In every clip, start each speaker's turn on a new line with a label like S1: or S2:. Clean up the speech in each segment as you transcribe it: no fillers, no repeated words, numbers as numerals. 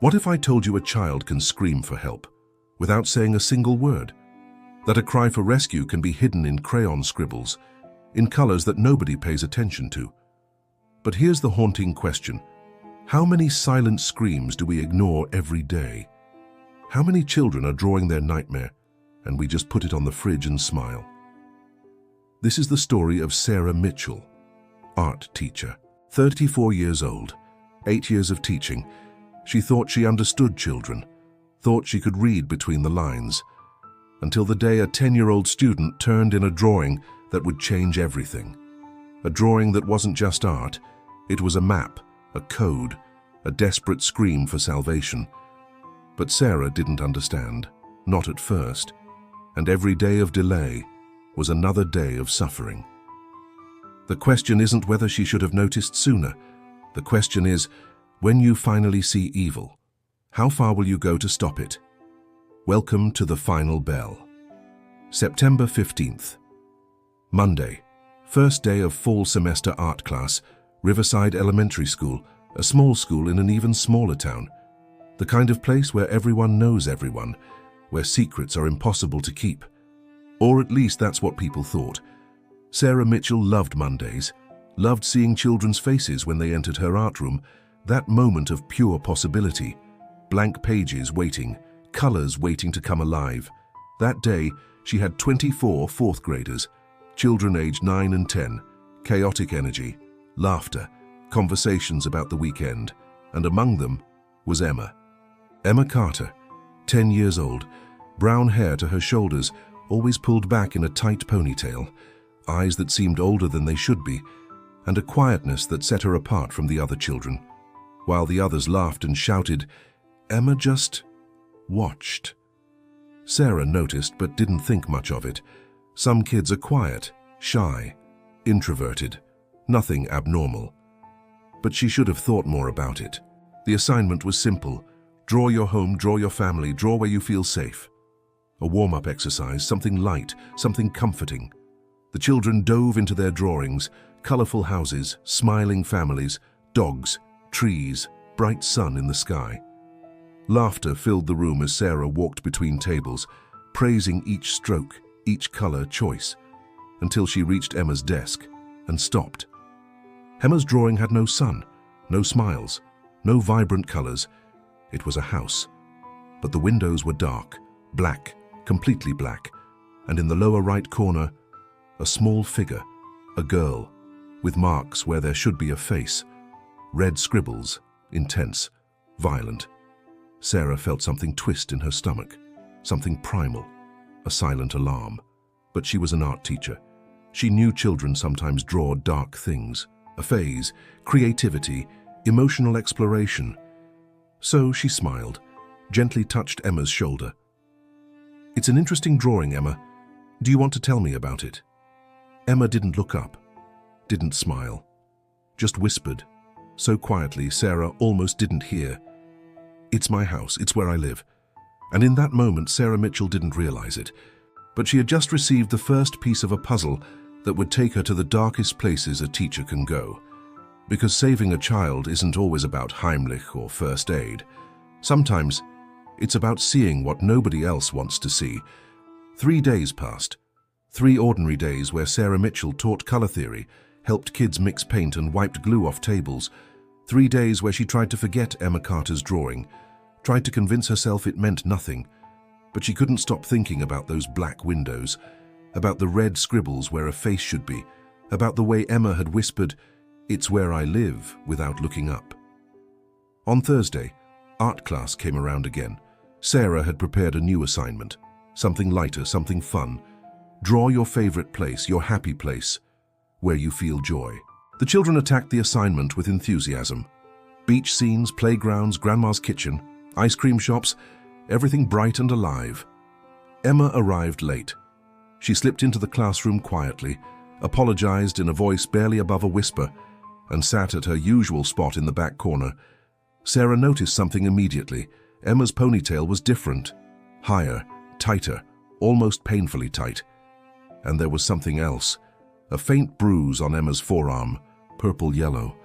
S1: What if I told you a child can scream for help without saying a single word? That a cry for rescue can be hidden in crayon scribbles, in colors that nobody pays attention to. But here's the haunting question. How many silent screams do we ignore every day? How many children are drawing their nightmare and we just put it on the fridge and smile? This is the story of Sarah Mitchell, art teacher, 34 years old, 8 years of teaching. She thought she understood children, thought she could read between the lines, until the day a 10-year-old student turned in a drawing that would change everything. A drawing that wasn't just art, it was a map, a code, a desperate scream for salvation. But Sarah didn't understand, not at first, and every day of delay was another day of suffering. The question isn't whether she should have noticed sooner. The question is, when you finally see evil, how far will you go to stop it? Welcome to the final bell. September 15th. Monday, first day of fall semester art class, Riverside Elementary School, a small school in an even smaller town. The kind of place where everyone knows everyone, where secrets are impossible to keep. Or at least that's what people thought. Sarah Mitchell loved Mondays, loved seeing children's faces when they entered her art room, that moment of pure possibility, blank pages waiting, colors waiting to come alive. That day, she had 24 fourth graders, children aged 9 and 10, chaotic energy, laughter, conversations about the weekend, and among them was Emma. Emma Carter, 10 years old, brown hair to her shoulders, always pulled back in a tight ponytail, eyes that seemed older than they should be, and a quietness that set her apart from the other children. While the others laughed and shouted, Emma just watched. Sarah noticed but didn't think much of it. Some kids are quiet, shy, introverted, nothing abnormal. But she should have thought more about it. The assignment was simple. Draw your home, draw your family, draw where you feel safe. A warm-up exercise, something light, something comforting. The children dove into their drawings, colorful houses, smiling families, dogs, trees, bright sun in the sky. Laughter filled the room as Sarah walked between tables, praising each stroke, each color choice, until she reached Emma's desk and stopped. Emma's drawing had no sun, no smiles, no vibrant colors. It was a house, but the windows were dark, black, completely black, and in the lower right corner, a small figure, a girl, with marks where there should be a face, red scribbles, intense, violent. Sarah felt something twist in her stomach, something primal, a silent alarm. But she was an art teacher. She knew children sometimes draw dark things, a phase, creativity, emotional exploration. So she smiled, gently touched Emma's shoulder. It's an interesting drawing, Emma. Do you want to tell me about it? Emma didn't look up, didn't smile, just whispered, so quietly Sarah almost didn't hear. It's my house, it's where I live. And in that moment, Sarah Mitchell didn't realize it, but she had just received the first piece of a puzzle that would take her to the darkest places a teacher can go. Because saving a child isn't always about Heimlich or first aid. Sometimes it's about seeing what nobody else wants to see. 3 days passed. 3 ordinary days where Sarah Mitchell taught color theory, helped kids mix paint and wiped glue off tables. 3 days where she tried to forget Emma Carter's drawing, tried to convince herself it meant nothing. But she couldn't stop thinking about those black windows, about the red scribbles where a face should be, about the way Emma had whispered, "It's where I live," without looking up. On Thursday, art class came around again. Sarah had prepared a new assignment, something lighter, something fun. Draw your favorite place, your happy place, where you feel joy. The children attacked the assignment with enthusiasm. Beach scenes, playgrounds, grandma's kitchen, ice cream shops, everything bright and alive. Emma arrived late. She slipped into the classroom quietly, apologized in a voice barely above a whisper, and sat at her usual spot in the back corner. Sarah noticed something immediately. Emma's ponytail was different, higher, tighter, almost painfully tight. And there was something else, a faint bruise on Emma's forearm, purple-yellow.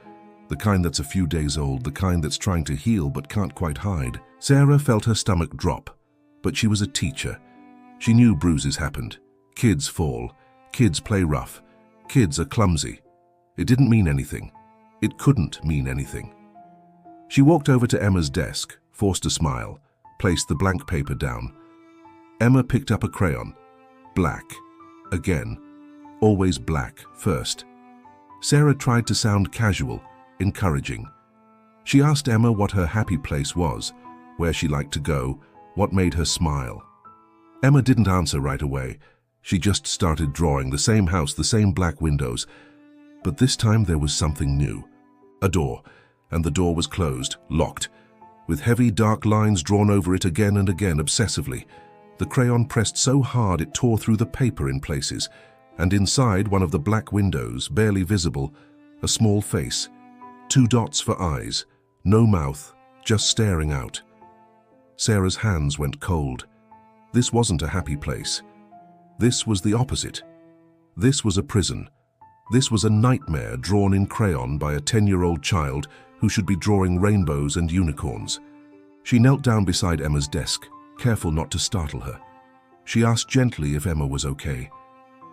S1: The kind that's a few days old, the kind that's trying to heal but can't quite hide. Sarah felt her stomach drop, but she was a teacher. She knew bruises happened. Kids fall. Kids play rough. Kids are clumsy. It didn't mean anything. It couldn't mean anything. She walked over to Emma's desk, forced a smile, placed the blank paper down. Emma picked up a crayon. Black. Again. Always black first. Sarah tried to sound casual, encouraging. She asked Emma what her happy place was, where she liked to go, what made her smile. Emma didn't answer right away. She just started drawing the same house, the same black windows. But this time there was something new. A door, and the door was closed, locked, with heavy dark lines drawn over it again and again obsessively. The crayon pressed so hard it tore through the paper in places, and inside one of the black windows, barely visible, a small face, 2 dots for eyes, no mouth, just staring out. Sarah's hands went cold. This wasn't a happy place. This was the opposite. This was a prison. This was a nightmare drawn in crayon by a 10-year-old child who should be drawing rainbows and unicorns. She knelt down beside Emma's desk, careful not to startle her. She asked gently if Emma was okay,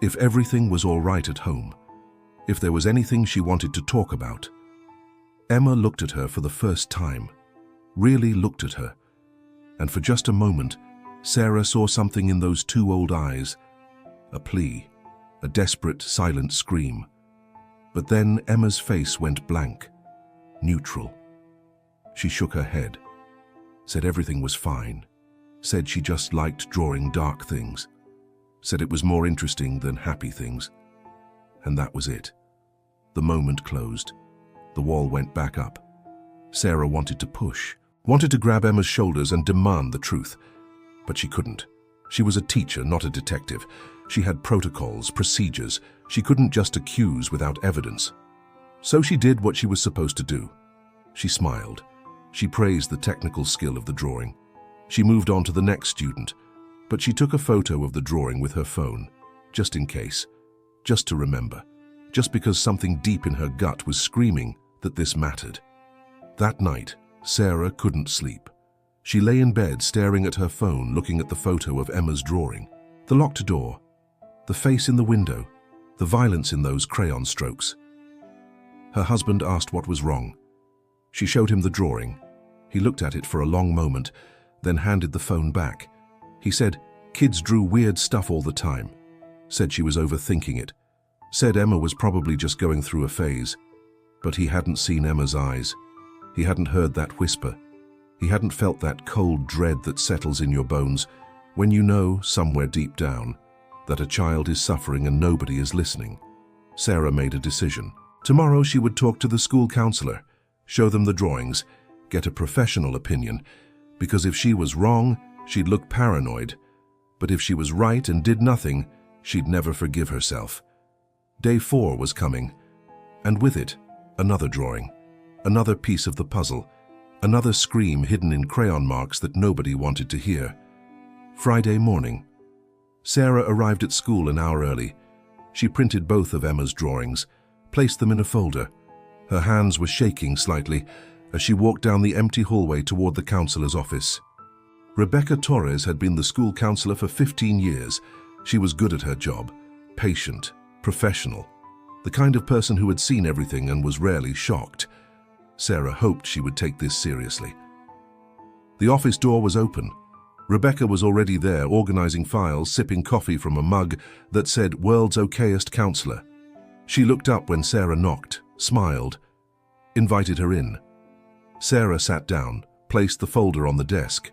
S1: if everything was all right at home, if there was anything she wanted to talk about. Emma looked at her for the first time, really looked at her, and for just a moment, Sarah saw something in those 2 old eyes, a plea, a desperate, silent scream. But then Emma's face went blank, neutral. She shook her head, said everything was fine, said she just liked drawing dark things, said it was more interesting than happy things. And that was it. The moment closed. The wall went back up. Sarah wanted to push, wanted to grab Emma's shoulders and demand the truth. But she couldn't. She was a teacher, not a detective. She had protocols, procedures. She couldn't just accuse without evidence. So she did what she was supposed to do. She smiled. She praised the technical skill of the drawing. She moved on to the next student, but she took a photo of the drawing with her phone, just in case, just to remember, just because something deep in her gut was screaming that this mattered. That night, Sarah couldn't sleep. She lay in bed staring at her phone, looking at the photo of Emma's drawing. The locked door, the face in the window, the violence in those crayon strokes. Her husband asked what was wrong. She showed him the drawing. He looked at it for a long moment, then handed the phone back. He said, kids drew weird stuff all the time. Said she was overthinking it. Said Emma was probably just going through a phase. But he hadn't seen Emma's eyes. He hadn't heard that whisper. He hadn't felt that cold dread that settles in your bones when you know, somewhere deep down, that a child is suffering and nobody is listening. Sarah made a decision. Tomorrow she would talk to the school counselor, show them the drawings, get a professional opinion, because if she was wrong, she'd look paranoid. But if she was right and did nothing, she'd never forgive herself. Day 4 was coming, and with it, another drawing, another piece of the puzzle, another scream hidden in crayon marks that nobody wanted to hear. Friday morning. Sarah arrived at school an hour early. She printed both of Emma's drawings, placed them in a folder. Her hands were shaking slightly as she walked down the empty hallway toward the counselor's office. Rebecca Torres had been the school counselor for 15 years. She was good at her job, patient, professional, the kind of person who had seen everything and was rarely shocked. Sarah hoped she would take this seriously. The office door was open. Rebecca was already there, organizing files, sipping coffee from a mug that said "World's Okayest Counselor." She looked up when Sarah knocked, smiled, invited her in. Sarah sat down, placed the folder on the desk,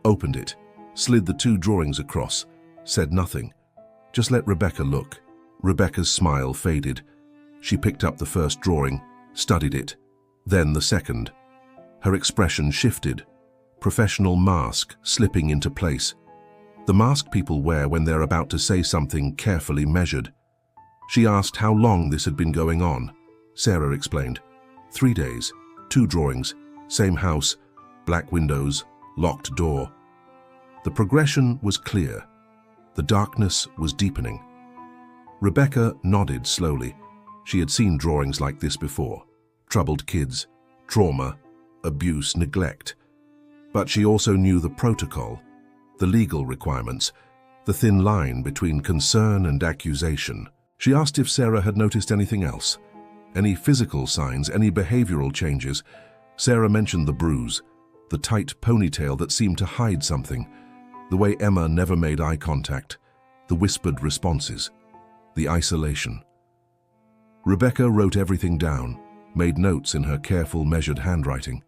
S1: opened it, slid the 2 drawings across, said nothing. Just let Rebecca look. Rebecca's smile faded. She picked up the first drawing, studied it, then the second. Her expression shifted. Professional mask slipping into place. The mask people wear when they're about to say something carefully measured. She asked how long this had been going on. Sarah explained. 3 days, 2 drawings, same house, black windows, locked door. The progression was clear. The darkness was deepening. Rebecca nodded slowly. She had seen drawings like this before. Troubled kids, trauma, abuse, neglect. But she also knew the protocol, the legal requirements, the thin line between concern and accusation. She asked if Sarah had noticed anything else, any physical signs, any behavioral changes. Sarah mentioned the bruise, the tight ponytail that seemed to hide something, the way Emma never made eye contact, the whispered responses, the isolation. Rebecca wrote everything down, made notes in her careful, measured handwriting.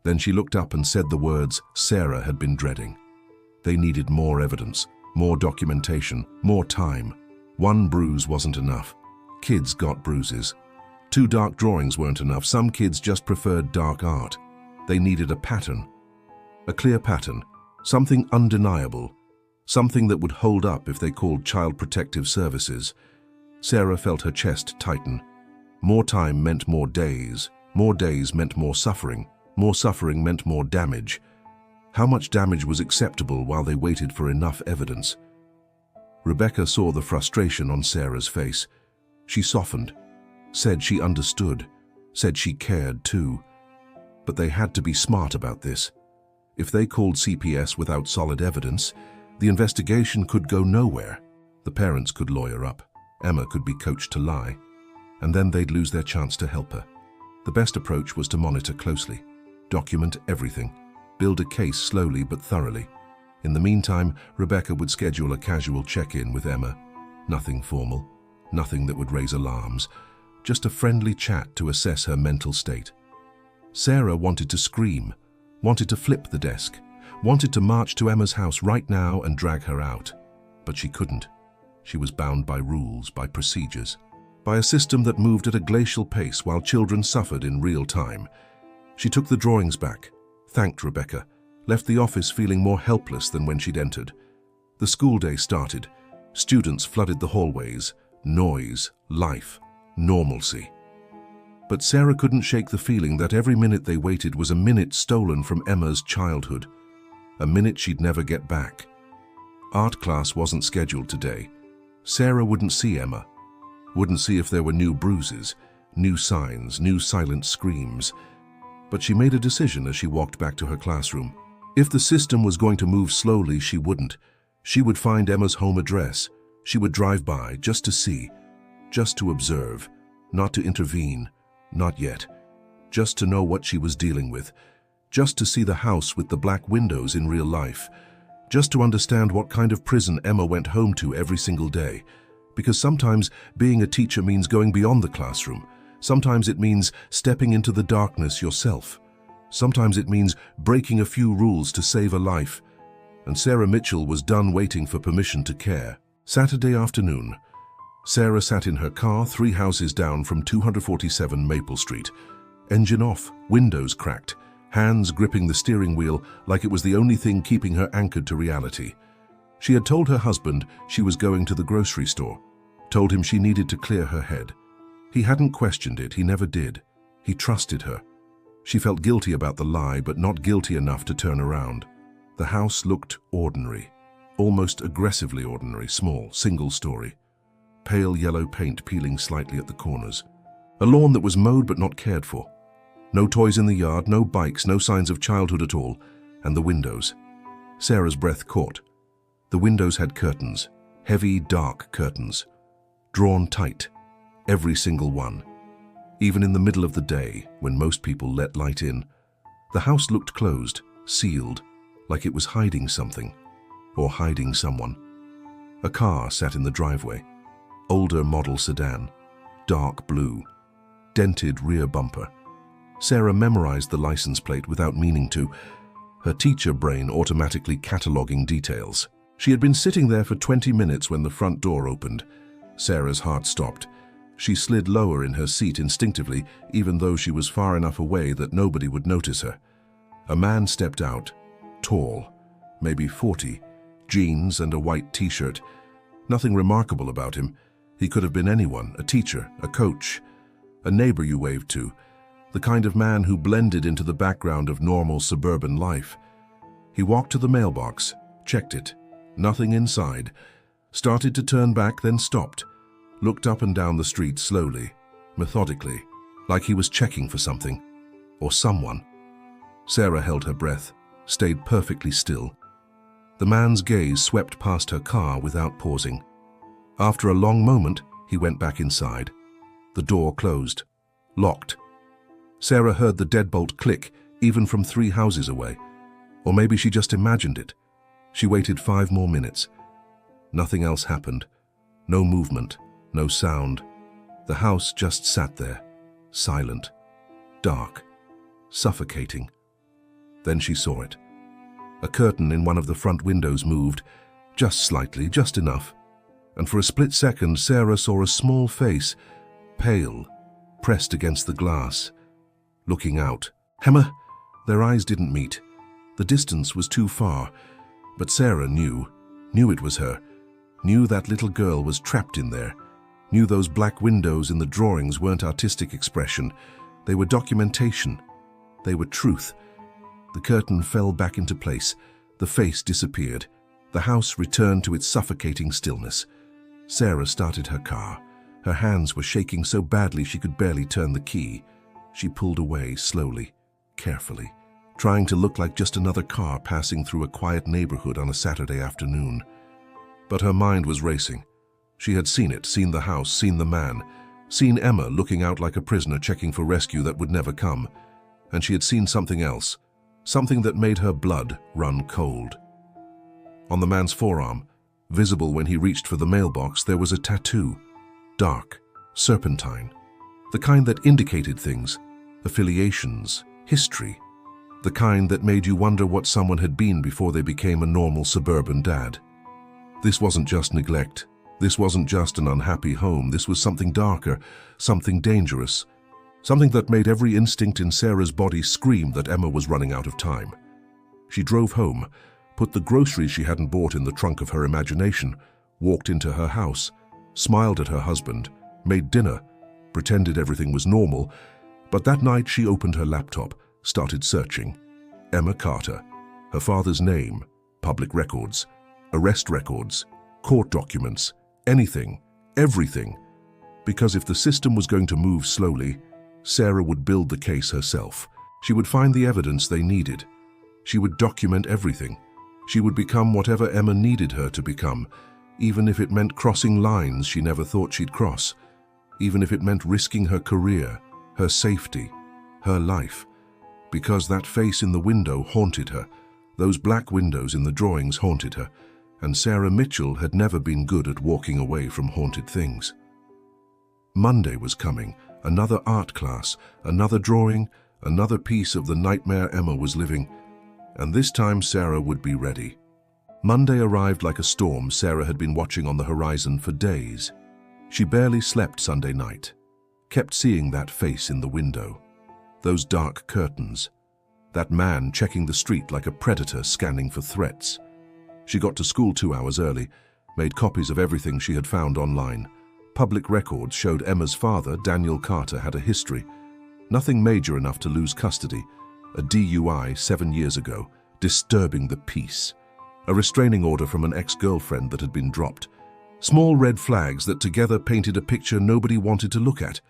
S1: Then she looked up and said the words Sarah had been dreading. They needed more evidence, more documentation, more time. One bruise wasn't enough. Kids got bruises. 2 dark drawings weren't enough. Some kids just preferred dark art. They needed a pattern, a clear pattern, something undeniable, something that would hold up if they called Child Protective Services. Sarah felt her chest tighten. More time meant more days meant more suffering meant more damage. How much damage was acceptable while they waited for enough evidence? Rebecca saw the frustration on Sarah's face. She softened, said she understood, said she cared too. But they had to be smart about this. If they called CPS without solid evidence, the investigation could go nowhere. The parents could lawyer up, Emma could be coached to lie, and then they'd lose their chance to help her. The best approach was to monitor closely, document everything, build a case slowly but thoroughly. In the meantime, Rebecca would schedule a casual check-in with Emma. Nothing formal, nothing that would raise alarms, just a friendly chat to assess her mental state. Sarah wanted to scream, wanted to flip the desk, wanted to march to Emma's house right now and drag her out. But she couldn't. She was bound by rules, by procedures, by a system that moved at a glacial pace while children suffered in real time. She took the drawings back, thanked Rebecca, left the office feeling more helpless than when she'd entered. The school day started. Students flooded the hallways. Noise, life, normalcy. But Sarah couldn't shake the feeling that every minute they waited was a minute stolen from Emma's childhood, a minute she'd never get back. Art class wasn't scheduled today. Sarah wouldn't see Emma, wouldn't see if there were new bruises, new signs, new silent screams. But she made a decision as she walked back to her classroom. If the system was going to move slowly, she wouldn't. She would find Emma's home address. She would drive by just to see, just to observe, not to intervene, not yet. Just to know what she was dealing with. Just to see the house with the black windows in real life. Just to understand what kind of prison Emma went home to every single day. Because sometimes being a teacher means going beyond the classroom. Sometimes it means stepping into the darkness yourself. Sometimes it means breaking a few rules to save a life. And Sarah Mitchell was done waiting for permission to care. Saturday afternoon. Sarah sat in her car 3 houses down from 247 Maple Street. Engine off, windows cracked, hands gripping the steering wheel like it was the only thing keeping her anchored to reality. She had told her husband she was going to the grocery store, told him she needed to clear her head. He hadn't questioned it, he never did. He trusted her. She felt guilty about the lie, but not guilty enough to turn around. The house looked ordinary, almost aggressively ordinary, small, single story. Pale yellow paint peeling slightly at the corners. A lawn that was mowed but not cared for. No toys in the yard, no bikes, no signs of childhood at all. And the windows. Sarah's breath caught. The windows had curtains, heavy, dark curtains, drawn tight, every single one. Even in the middle of the day, when most people let light in, the house looked closed, sealed, like it was hiding something, or hiding someone. A car sat in the driveway, older model sedan, dark blue, dented rear bumper. Sarah memorized the license plate without meaning to, her teacher brain automatically cataloging details. She had been sitting there for 20 minutes when the front door opened. Sarah's heart stopped. She slid lower in her seat instinctively, even though she was far enough away that nobody would notice her. A man stepped out, tall, maybe 40, jeans and a white t-shirt. Nothing remarkable about him. He could have been anyone, a teacher, a coach, a neighbor you waved to, the kind of man who blended into the background of normal suburban life. He walked to the mailbox, checked it, nothing inside, started to turn back, then stopped, looked up and down the street slowly, methodically, like he was checking for something, or someone. Sarah held her breath, stayed perfectly still. The man's gaze swept past her car without pausing. After a long moment, he went back inside. The door closed, locked. Sarah heard the deadbolt click, even from 3 houses away. Or maybe she just imagined it. She waited 5 more minutes. Nothing else happened. No movement, no sound. The house just sat there, silent, dark, suffocating. Then she saw it. A curtain in one of the front windows moved, just slightly, just enough. And for a split second, Sarah saw a small face, pale, pressed against the glass, looking out. Emma! Their eyes didn't meet. The distance was too far, but Sarah knew it was her, knew that little girl was trapped in there, knew those black windows in the drawings weren't artistic expression, they were documentation, they were truth. The curtain fell back into place, the face disappeared, the house returned to its suffocating stillness. Sarah started her car. Her hands were shaking so badly she could barely turn the key. She pulled away slowly, carefully, trying to look like just another car passing through a quiet neighborhood on a Saturday afternoon. But her mind was racing. She had seen it, seen the house, seen the man, seen Emma looking out like a prisoner checking for rescue that would never come. And she had seen something else, something that made her blood run cold. On the man's forearm, visible when he reached for the mailbox, there was a tattoo, dark, serpentine, the kind that indicated things, affiliations, history, the kind that made you wonder what someone had been before they became a normal suburban dad. This wasn't just neglect. This wasn't just an unhappy home. This was something darker, something dangerous, something that made every instinct in Sarah's body scream that Emma was running out of time. She drove home, put the groceries she hadn't bought in the trunk of her imagination, walked into her house, smiled at her husband, made dinner, pretended everything was normal, but that night she opened her laptop, started searching. Emma Carter, her father's name, public records, arrest records, court documents, anything, everything. Because if the system was going to move slowly, Sarah would build the case herself. She would find the evidence they needed. She would document everything. She would become whatever Emma needed her to become, even if it meant crossing lines she never thought she'd cross, even if it meant risking her career, her safety, her life. Because that face in the window haunted her. Those black windows in the drawings haunted her, and Sarah Mitchell had never been good at walking away from haunted things. Monday was coming, another art class, another drawing, another piece of the nightmare Emma was living, and this time Sarah would be ready. Monday arrived like a storm Sarah had been watching on the horizon for days. She barely slept Sunday night, kept seeing that face in the window, those dark curtains, that man checking the street like a predator scanning for threats. She got to school 2 hours early, made copies of everything she had found online. Public records showed Emma's father, Daniel Carter, had a history. Nothing major enough to lose custody. A DUI 7 years ago, disturbing the peace. A restraining order from an ex-girlfriend that had been dropped. Small red flags that together painted a picture nobody wanted to look at.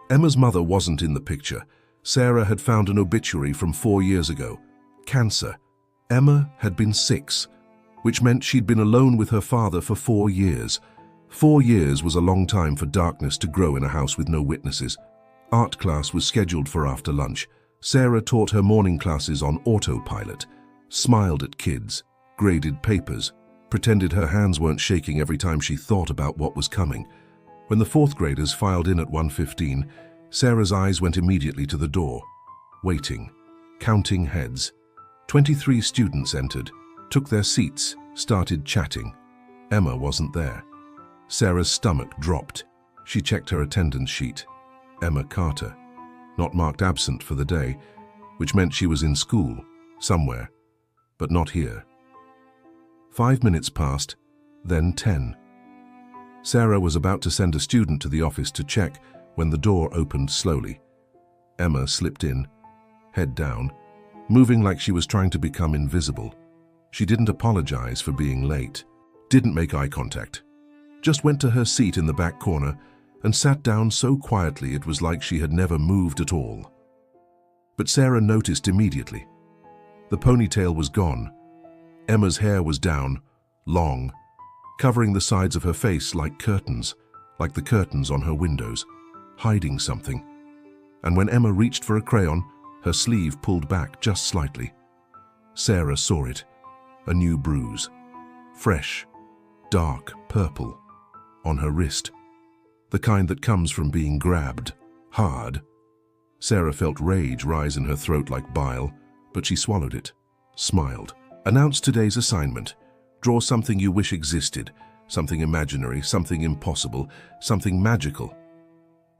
S1: Emma's mother wasn't in the picture. Sarah had found an obituary from 4 years ago. Cancer. Emma had been 6, which meant she'd been alone with her father for 4 years. 4 years was a long time for darkness to grow in a house with no witnesses. Art class was scheduled for after lunch. Sarah taught her morning classes on autopilot, smiled at kids, graded papers, pretended her hands weren't shaking every time she thought about what was coming. When the 4th graders filed in at 1:15, Sarah's eyes went immediately to the door, waiting, counting heads. 23 students entered, took their seats, started chatting. Emma wasn't there. Sarah's stomach dropped. She checked her attendance sheet. Emma Carter, not marked absent for the day, which meant she was in school, somewhere, but not here. 5 minutes passed, then 10. Sarah was about to send a student to the office to check when the door opened slowly. Emma slipped in, head down, moving like she was trying to become invisible. She didn't apologize for being late, didn't make eye contact, just went to her seat in the back corner and sat down so quietly it was like she had never moved at all. But Sarah noticed immediately. The ponytail was gone. Emma's hair was down, long, covering the sides of her face like curtains, like the curtains on her windows, hiding something. And when Emma reached for a crayon, her sleeve pulled back just slightly. Sarah saw it, a new bruise, fresh, dark purple, on her wrist, the kind that comes from being grabbed, hard. Sarah felt rage rise in her throat like bile, but she swallowed it, smiled. Announce today's assignment. Draw something you wish existed, something imaginary, something impossible, something magical.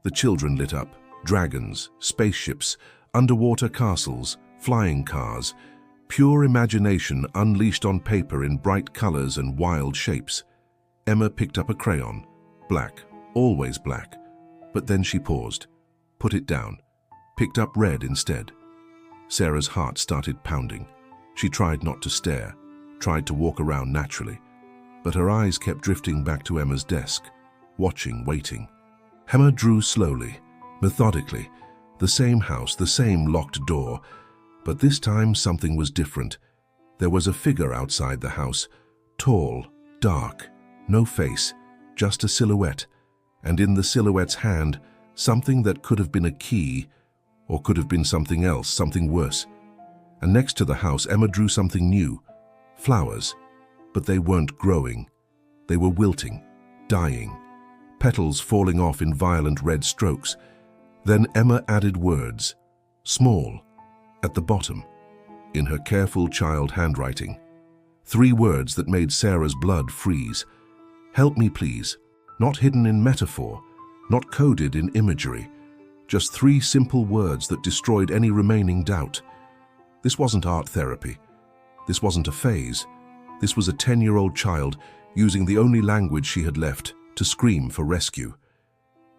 S1: The children lit up. Dragons, spaceships, underwater castles, flying cars, pure imagination unleashed on paper in bright colors and wild shapes. Emma picked up a crayon, black, always black, but then she paused, put it down, picked up red instead. Sarah's heart started pounding. She tried not to stare, tried to walk around naturally, but her eyes kept drifting back to Emma's desk, watching, waiting. Emma drew slowly, methodically, the same house, the same locked door, but this time something was different. There was a figure outside the house, tall, dark, no face, just a silhouette, and in the silhouette's hand, something that could have been a key, or could have been something else, something worse. And next to the house, Emma drew something new, flowers, but they weren't growing. They were wilting, dying, petals falling off in violent red strokes. Then Emma added words, small, at the bottom, in her careful child handwriting. 3 words that made Sarah's blood freeze. Help me, please. Not hidden in metaphor, not coded in imagery. Just 3 simple words that destroyed any remaining doubt. This wasn't art therapy. This wasn't a phase. This was a 10-year-old child using the only language she had left to scream for rescue.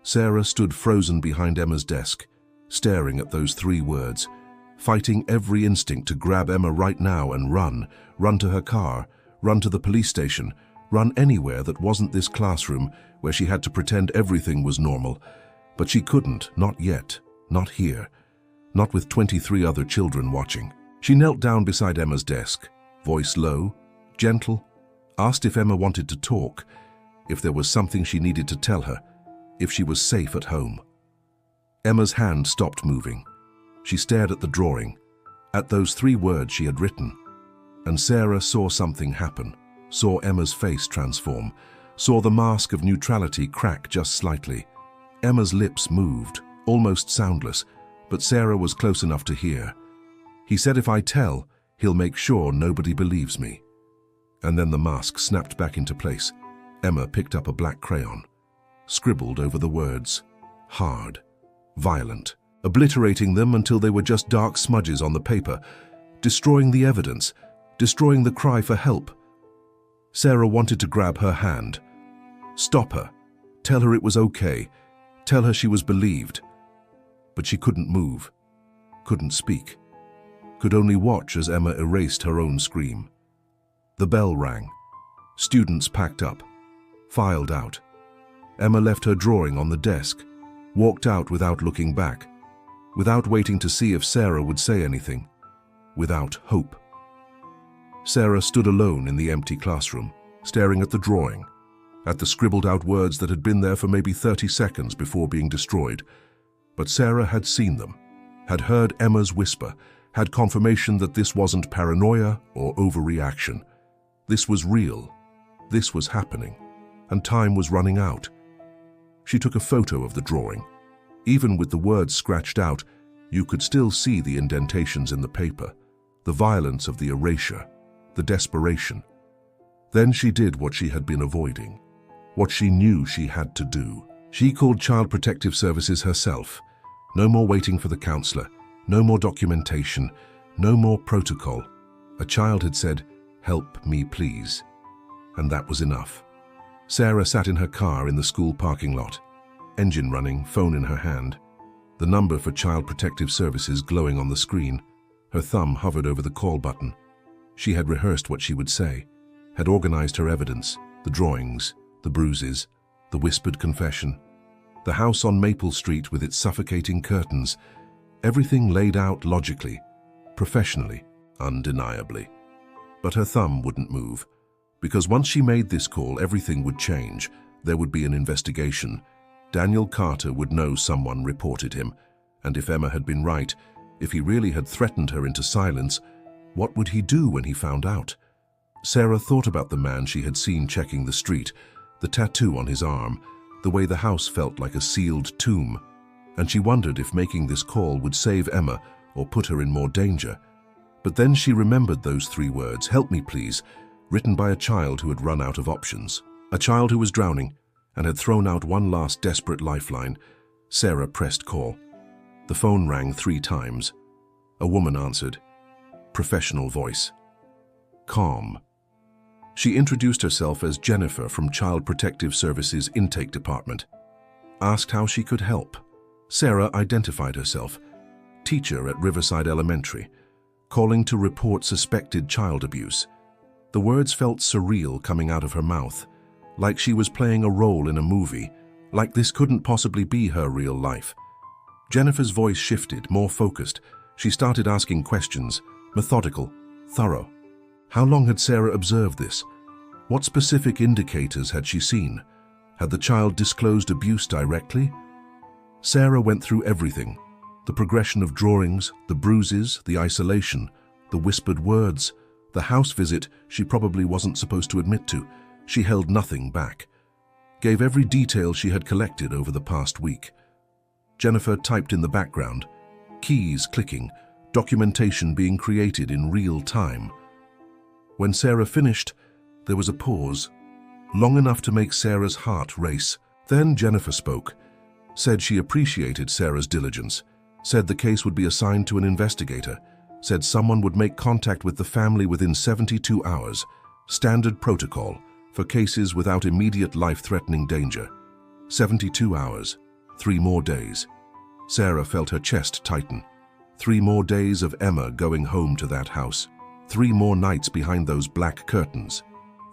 S1: Sarah stood frozen behind Emma's desk, staring at those 3 words, fighting every instinct to grab Emma right now and run to her car, run to the police station, run anywhere that wasn't this classroom where she had to pretend everything was normal. But she couldn't, not yet, not here, not with 23 other children watching. She knelt down beside Emma's desk, voice low, gentle, asked if Emma wanted to talk, if there was something she needed to tell her, if she was safe at home. Emma's hand stopped moving. She stared at the drawing, at those 3 words she had written, and Sarah saw something happen, saw Emma's face transform, saw the mask of neutrality crack just slightly. Emma's lips moved, almost soundless, but Sarah was close enough to hear. He said, if I tell, he'll make sure nobody believes me. And then the mask snapped back into place. Emma picked up a black crayon, scribbled over the words, hard, violent, obliterating them until they were just dark smudges on the paper, destroying the evidence, destroying the cry for help. Sarah wanted to grab her hand, stop her, tell her it was okay, tell her she was believed. But she couldn't move, couldn't speak, could only watch as Emma erased her own scream. The bell rang. Students packed up, filed out. Emma left her drawing on the desk, walked out without looking back, without waiting to see if Sarah would say anything, without hope. Sarah stood alone in the empty classroom, staring at the drawing, at the scribbled out words that had been there for maybe 30 seconds before being destroyed. But Sarah had seen them, had heard Emma's whisper, had confirmation that this wasn't paranoia or overreaction. This was real. This was happening, and time was running out. She took a photo of the drawing. Even with the words scratched out, you could still see the indentations in the paper, the violence of the erasure, the desperation. Then she did what she had been avoiding, what she knew she had to do. She called Child Protective Services herself. No more waiting for the counselor, no more documentation, no more protocol. A child had said, "Help me, please." And that was enough. Sarah sat in her car in the school parking lot, engine running, phone in her hand, the number for Child Protective Services glowing on the screen. Her thumb hovered over the call button. She had rehearsed what she would say, had organized her evidence, the drawings, the bruises, the whispered confession. The house on Maple Street with its suffocating curtains. Everything laid out logically, professionally, undeniably. But her thumb wouldn't move. Because once she made this call, everything would change. There would be an investigation. Daniel Carter would know someone reported him. And if Emma had been right, if he really had threatened her into silence, what would he do when he found out? Sarah thought about the man she had seen checking the street, the tattoo on his arm, the way the house felt like a sealed tomb. And she wondered if making this call would save Emma or put her in more danger. But then she remembered those 3 words, "Help me please," written by a child who had run out of options. A child who was drowning and had thrown out one last desperate lifeline. Sarah pressed call. The phone rang 3 times. A woman answered. Professional voice. Calm. She introduced herself as Jennifer from Child Protective Services Intake Department. Asked how she could help. Sarah identified herself. Teacher at Riverside Elementary. Calling to report suspected child abuse. The words felt surreal coming out of her mouth, like she was playing a role in a movie, like this couldn't possibly be her real life. Jennifer's voice shifted, more focused. She started asking questions, methodical, thorough. How long had Sarah observed this? What specific indicators had she seen? Had the child disclosed abuse directly? Sarah went through everything. The progression of drawings, the bruises, the isolation, the whispered words, the house visit she probably wasn't supposed to admit to. She held nothing back. Gave every detail she had collected over the past week. Jennifer typed in the background, keys clicking, documentation being created in real time. When Sarah finished, there was a pause, long enough to make Sarah's heart race. Then Jennifer spoke, said she appreciated Sarah's diligence, said the case would be assigned to an investigator, said someone would make contact with the family within 72 hours, standard protocol for cases without immediate life-threatening danger. 72 hours, 3 more days. Sarah felt her chest tighten. 3 more days of Emma going home to that house. 3 more nights behind those black curtains.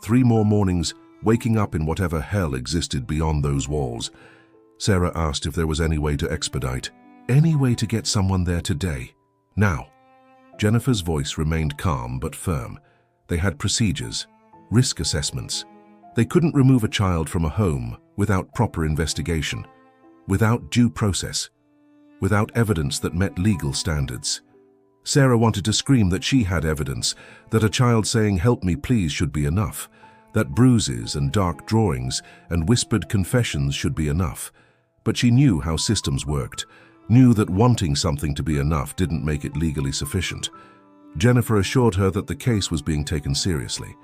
S1: 3 more mornings waking up in whatever hell existed beyond those walls. Sarah asked if there was any way to expedite, any way to get someone there today, now. Jennifer's voice remained calm but firm. They had procedures, risk assessments. They couldn't remove a child from a home without proper investigation, without due process, without evidence that met legal standards. Sarah wanted to scream that she had evidence, that a child saying "help me please" should be enough, that bruises and dark drawings and whispered confessions should be enough. But she knew how systems worked, knew that wanting something to be enough didn't make it legally sufficient. Jennifer assured her that the case was being taken seriously.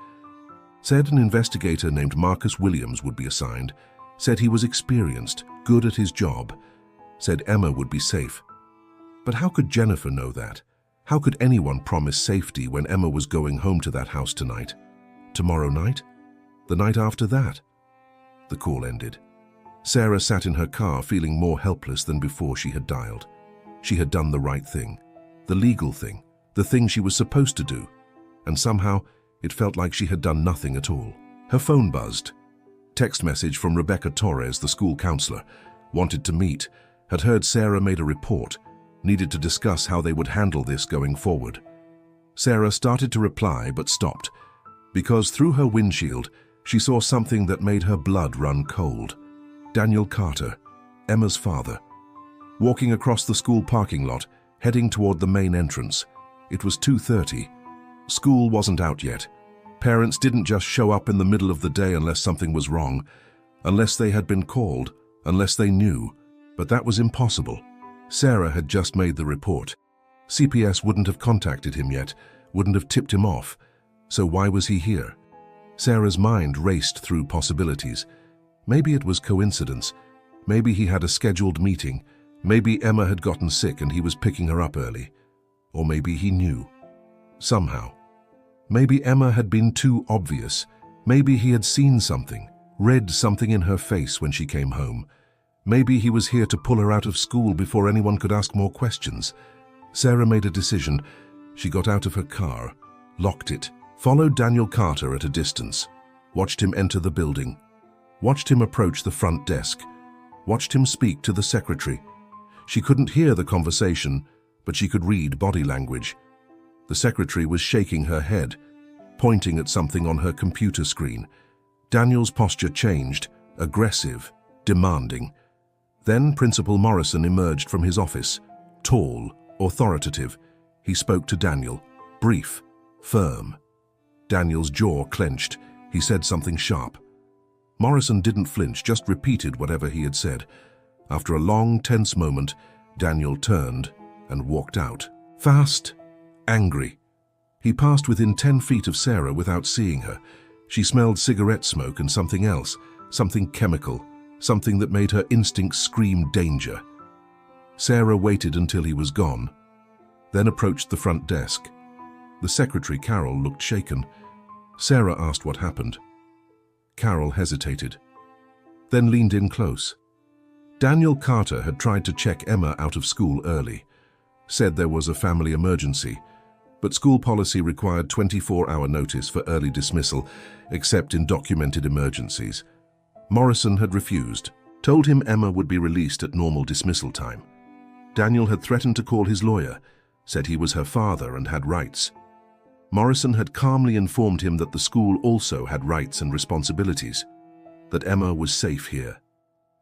S1: Said an investigator named Marcus Williams would be assigned, said he was experienced, good at his job, said Emma would be safe. But how could Jennifer know that? How could anyone promise safety when Emma was going home to that house tonight? Tomorrow night? The night after that? The call ended. Sarah sat in her car feeling more helpless than before she had dialed. She had done the right thing, the legal thing, the thing she was supposed to do, and somehow it felt like she had done nothing at all. Her phone buzzed. Text message from Rebecca Torres, the school counselor. Wanted to meet, had heard Sarah made a report, needed to discuss how they would handle this going forward. Sarah started to reply but stopped, because through her windshield she saw something that made her blood run cold. Daniel Carter, Emma's father, walking across the school parking lot, heading toward the main entrance. It was 2:30. School wasn't out yet. Parents didn't just show up in the middle of the day unless something was wrong, unless they had been called, unless they knew. But that was impossible. Sarah had just made the report. CPS wouldn't have contacted him yet, wouldn't have tipped him off. So why was he here? Sarah's mind raced through possibilities. Maybe it was coincidence. Maybe he had a scheduled meeting. Maybe Emma had gotten sick and he was picking her up early. Or maybe he knew. Somehow. Maybe Emma had been too obvious. Maybe he had seen something, read something in her face when she came home. Maybe he was here to pull her out of school before anyone could ask more questions. Sarah made a decision. She got out of her car, locked it, followed Daniel Carter at a distance, watched him enter the building, watched him approach the front desk, watched him speak to the secretary. She couldn't hear the conversation, but she could read body language. The secretary was shaking her head, pointing at something on her computer screen. Daniel's posture changed, aggressive, demanding. Then Principal Morrison emerged from his office, tall, authoritative. He spoke to Daniel, brief, firm. Daniel's jaw clenched. He said something sharp. Morrison didn't flinch, just repeated whatever he had said. After a long, tense moment, Daniel turned and walked out. Fast, angry. He passed within 10 feet of Sarah without seeing her. She smelled cigarette smoke and something else, something chemical, something that made her instincts scream danger. Sarah waited until he was gone, then approached the front desk. The secretary, Carol, looked shaken. Sarah asked what happened. Carol hesitated, then leaned in close. Daniel Carter had tried to check Emma out of school early, said there was a family emergency, but school policy required 24-hour notice for early dismissal, except in documented emergencies. Morrison had refused, told him Emma would be released at normal dismissal time. Daniel had threatened to call his lawyer, said he was her father and had rights. Morrison had calmly informed him that the school also had rights and responsibilities, that Emma was safe here,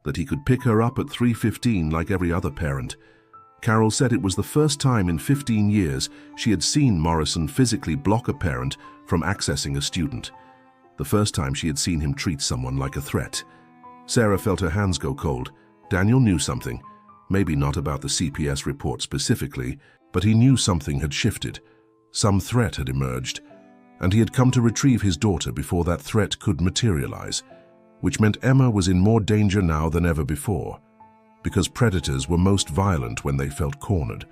S1: that he could pick her up at 3:15 like every other parent. Carol said it was the first time in 15 years she had seen Morrison physically block a parent from accessing a student, the first time she had seen him treat someone like a threat. Sarah felt her hands go cold. Daniel knew something, maybe not about the CPS report specifically, but he knew something had shifted. Some threat had emerged, and he had come to retrieve his daughter before that threat could materialize, which meant Emma was in more danger now than ever before, because predators were most violent when they felt cornered,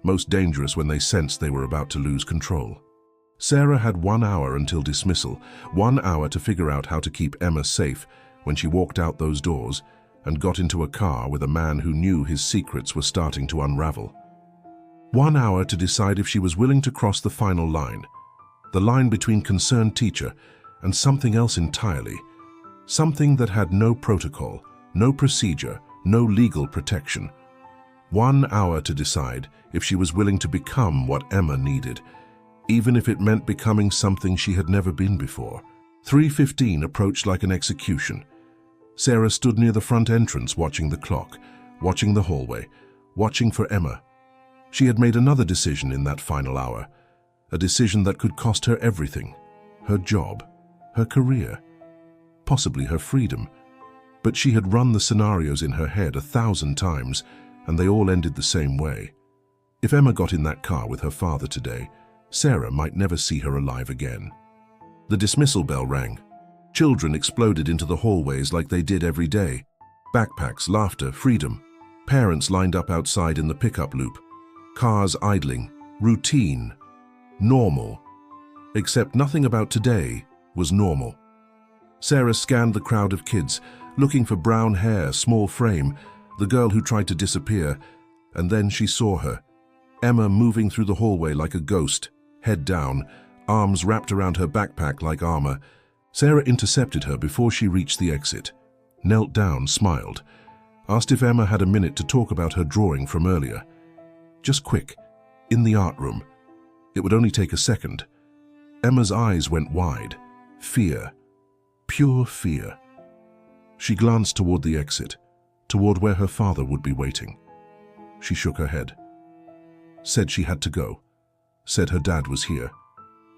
S1: most dangerous when they sensed they were about to lose control. Sarah had 1 hour until dismissal, 1 hour to figure out how to keep Emma safe when she walked out those doors and got into a car with a man who knew his secrets were starting to unravel. 1 hour to decide if she was willing to cross the final line, the line between concerned teacher and something else entirely, something that had no protocol, no procedure, no legal protection. 1 hour to decide if she was willing to become what Emma needed, even if it meant becoming something she had never been before. 3:15 approached like an execution. Sarah stood near the front entrance watching the clock, watching the hallway, watching for Emma. She had made another decision in that final hour, a decision that could cost her everything, her job, her career, possibly her freedom. But she had run the scenarios in her head 1,000 times, and they all ended the same way. If Emma got in that car with her father today, Sarah might never see her alive again. The dismissal bell rang. Children exploded into the hallways like they did every day. Backpacks, laughter, freedom. Parents lined up outside in the pickup loop. Cars idling. Routine. Normal. Except nothing about today was normal. Sarah scanned the crowd of kids, looking for brown hair, small frame, the girl who tried to disappear, and then she saw her. Emma moving through the hallway like a ghost, head down, arms wrapped around her backpack like armor. Sarah intercepted her before she reached the exit, knelt down, smiled, asked if Emma had a minute to talk about her drawing from earlier. Just quick, in the art room. It would only take a second. Emma's eyes went wide. Fear. Pure fear. She glanced toward the exit, toward where her father would be waiting. She shook her head. Said she had to go. Said her dad was here.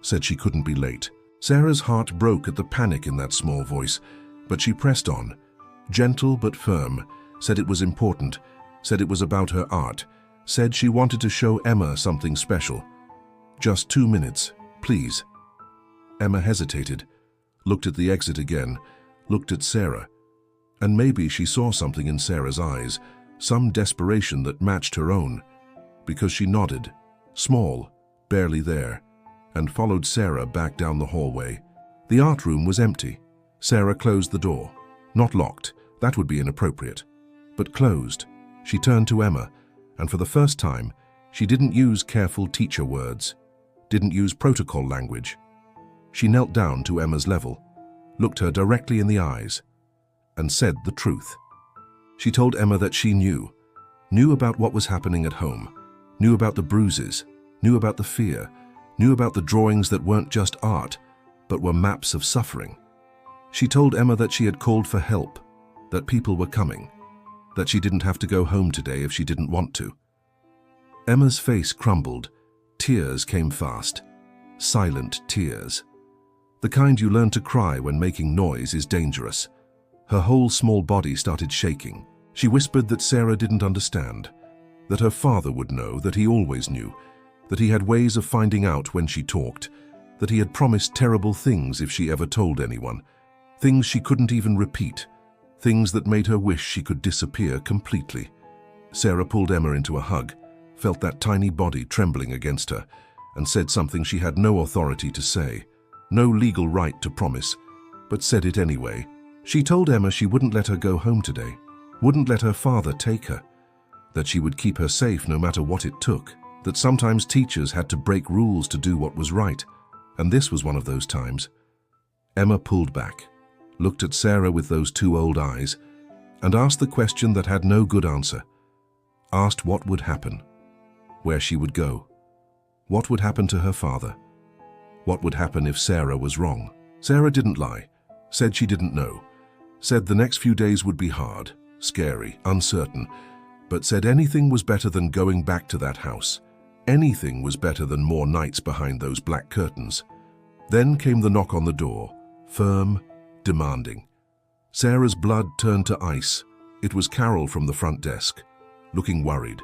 S1: Said she couldn't be late. Sarah's heart broke at the panic in that small voice, but she pressed on, gentle but firm, said it was important, said it was about her art, said she wanted to show Emma something special. Just 2 minutes, please. Emma hesitated, looked at the exit again, looked at Sarah, and maybe she saw something in Sarah's eyes, some desperation that matched her own, because she nodded, small, barely there, and followed Sarah back down the hallway. The art room was empty. Sarah closed the door. Not locked, that would be inappropriate, but closed. She turned to Emma, and for the first time, she didn't use careful teacher words, didn't use protocol language. She knelt down to Emma's level, looked her directly in the eyes, and said the truth. She told Emma that she knew about what was happening at home, knew about the bruises, knew about the fear, knew about the drawings that weren't just art, but were maps of suffering. She told Emma that she had called for help, that people were coming, that she didn't have to go home today if she didn't want to. Emma's face crumbled. Tears came fast. Silent tears. The kind you learn to cry when making noise is dangerous. Her whole small body started shaking. She whispered that Sarah didn't understand, that her father would know, that he always knew, that he had ways of finding out when she talked, that he had promised terrible things if she ever told anyone, things she couldn't even repeat, things that made her wish she could disappear completely. Sarah pulled Emma into a hug, felt that tiny body trembling against her, and said something she had no authority to say, no legal right to promise, but said it anyway. She told Emma she wouldn't let her go home today, wouldn't let her father take her, that she would keep her safe no matter what it took, that sometimes teachers had to break rules to do what was right, and this was one of those times. Emma pulled back, looked at Sarah with those two old eyes, and asked the question that had no good answer. Asked what would happen, where she would go, what would happen to her father, what would happen if Sarah was wrong. Sarah didn't lie, said she didn't know, said the next few days would be hard, scary, uncertain, but said anything was better than going back to that house. Anything was better than more nights behind those black curtains. Then came the knock on the door, firm, demanding. Sarah's blood turned to ice. It was Carol from the front desk, looking worried.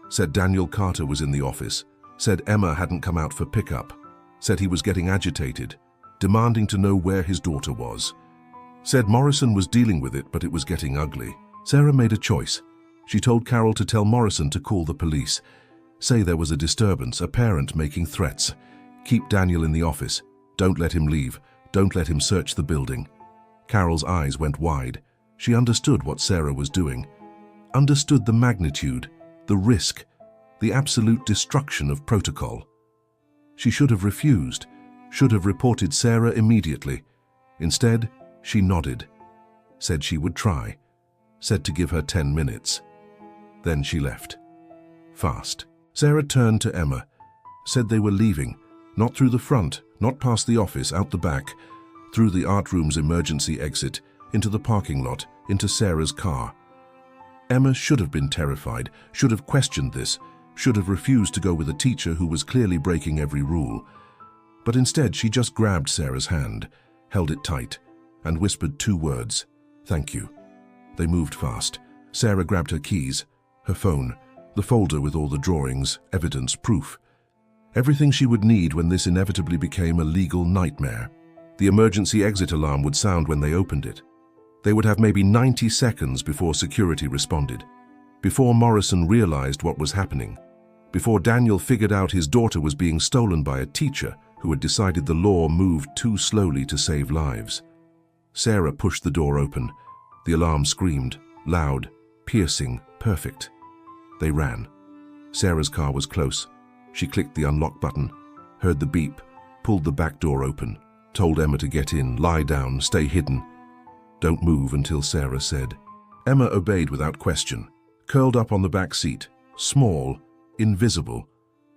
S1: Said Daniel Carter was in the office, said Emma hadn't come out for pickup, said he was getting agitated, demanding to know where his daughter was. Said Morrison was dealing with it, but it was getting ugly. Sarah made a choice. She told Carol to tell Morrison to call the police, say there was a disturbance, a parent making threats. Keep Daniel in the office. Don't let him leave. Don't let him search the building. Carol's eyes went wide. She understood what Sarah was doing, understood the magnitude, the risk, the absolute destruction of protocol. She should have refused, should have reported Sarah immediately. Instead, she nodded, said she would try, said to give her 10 minutes. Then she left. Fast. Sarah turned to Emma, said they were leaving, not through the front, not past the office, out the back, through the art room's emergency exit, into the parking lot, into Sarah's car. Emma should have been terrified, should have questioned this, should have refused to go with a teacher who was clearly breaking every rule. But instead, she just grabbed Sarah's hand, held it tight, and whispered 2 words, "Thank you." They moved fast. Sarah grabbed her keys, her phone, the folder with all the drawings, evidence, proof. Everything she would need when this inevitably became a legal nightmare. The emergency exit alarm would sound when they opened it. They would have maybe 90 seconds before security responded, before Morrison realized what was happening, before Daniel figured out his daughter was being stolen by a teacher who had decided the law moved too slowly to save lives. Sarah pushed the door open. The alarm screamed, loud, piercing, perfect. They ran. Sarah's car was close. She clicked the unlock button, heard the beep, pulled the back door open, told Emma to get in, lie down, stay hidden. Don't move until Sarah said. Emma obeyed without question, curled up on the back seat, small, invisible.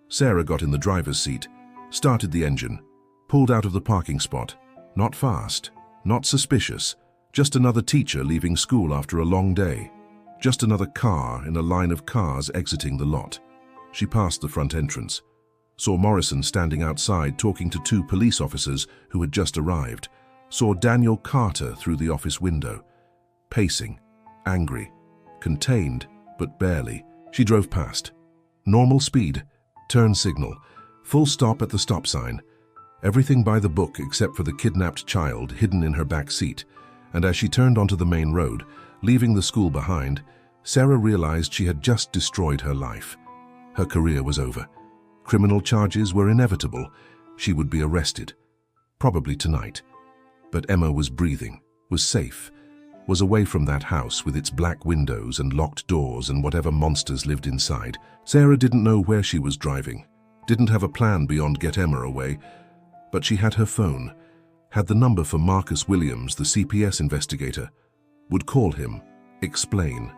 S1: Sarah got in the driver's seat, started the engine, pulled out of the parking spot. Not fast, not suspicious, just another teacher leaving school after a long day. Just another car in a line of cars exiting the lot. She passed the front entrance, saw Morrison standing outside talking to 2 police officers who had just arrived, saw Daniel Carter through the office window, pacing, angry, contained, but barely. She drove past. Normal speed, turn signal, full stop at the stop sign. Everything by the book except for the kidnapped child hidden in her back seat. And as she turned onto the main road, leaving the school behind, Sarah realized she had just destroyed her life. Her career was over. Criminal charges were inevitable. She would be arrested. Probably tonight. But Emma was breathing, was safe, was away from that house with its black windows and locked doors and whatever monsters lived inside. Sarah didn't know where she was driving, didn't have a plan beyond get Emma away, but she had her phone, had the number for Marcus Williams, the CPS investigator, would call him, explain.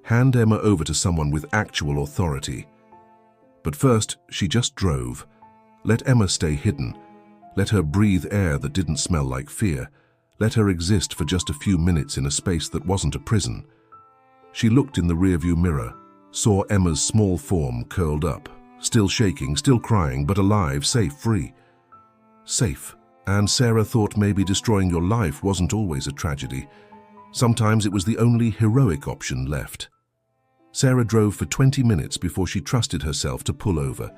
S1: Hand Emma over to someone with actual authority. But first, she just drove. Let Emma stay hidden. Let her breathe air that didn't smell like fear. Let her exist for just a few minutes in a space that wasn't a prison. She looked in the rearview mirror, saw Emma's small form curled up, still shaking, still crying, but alive, safe, free. Safe. And Sarah thought maybe destroying your life wasn't always a tragedy. Sometimes it was the only heroic option left. Sarah drove for 20 minutes before she trusted herself to pull over.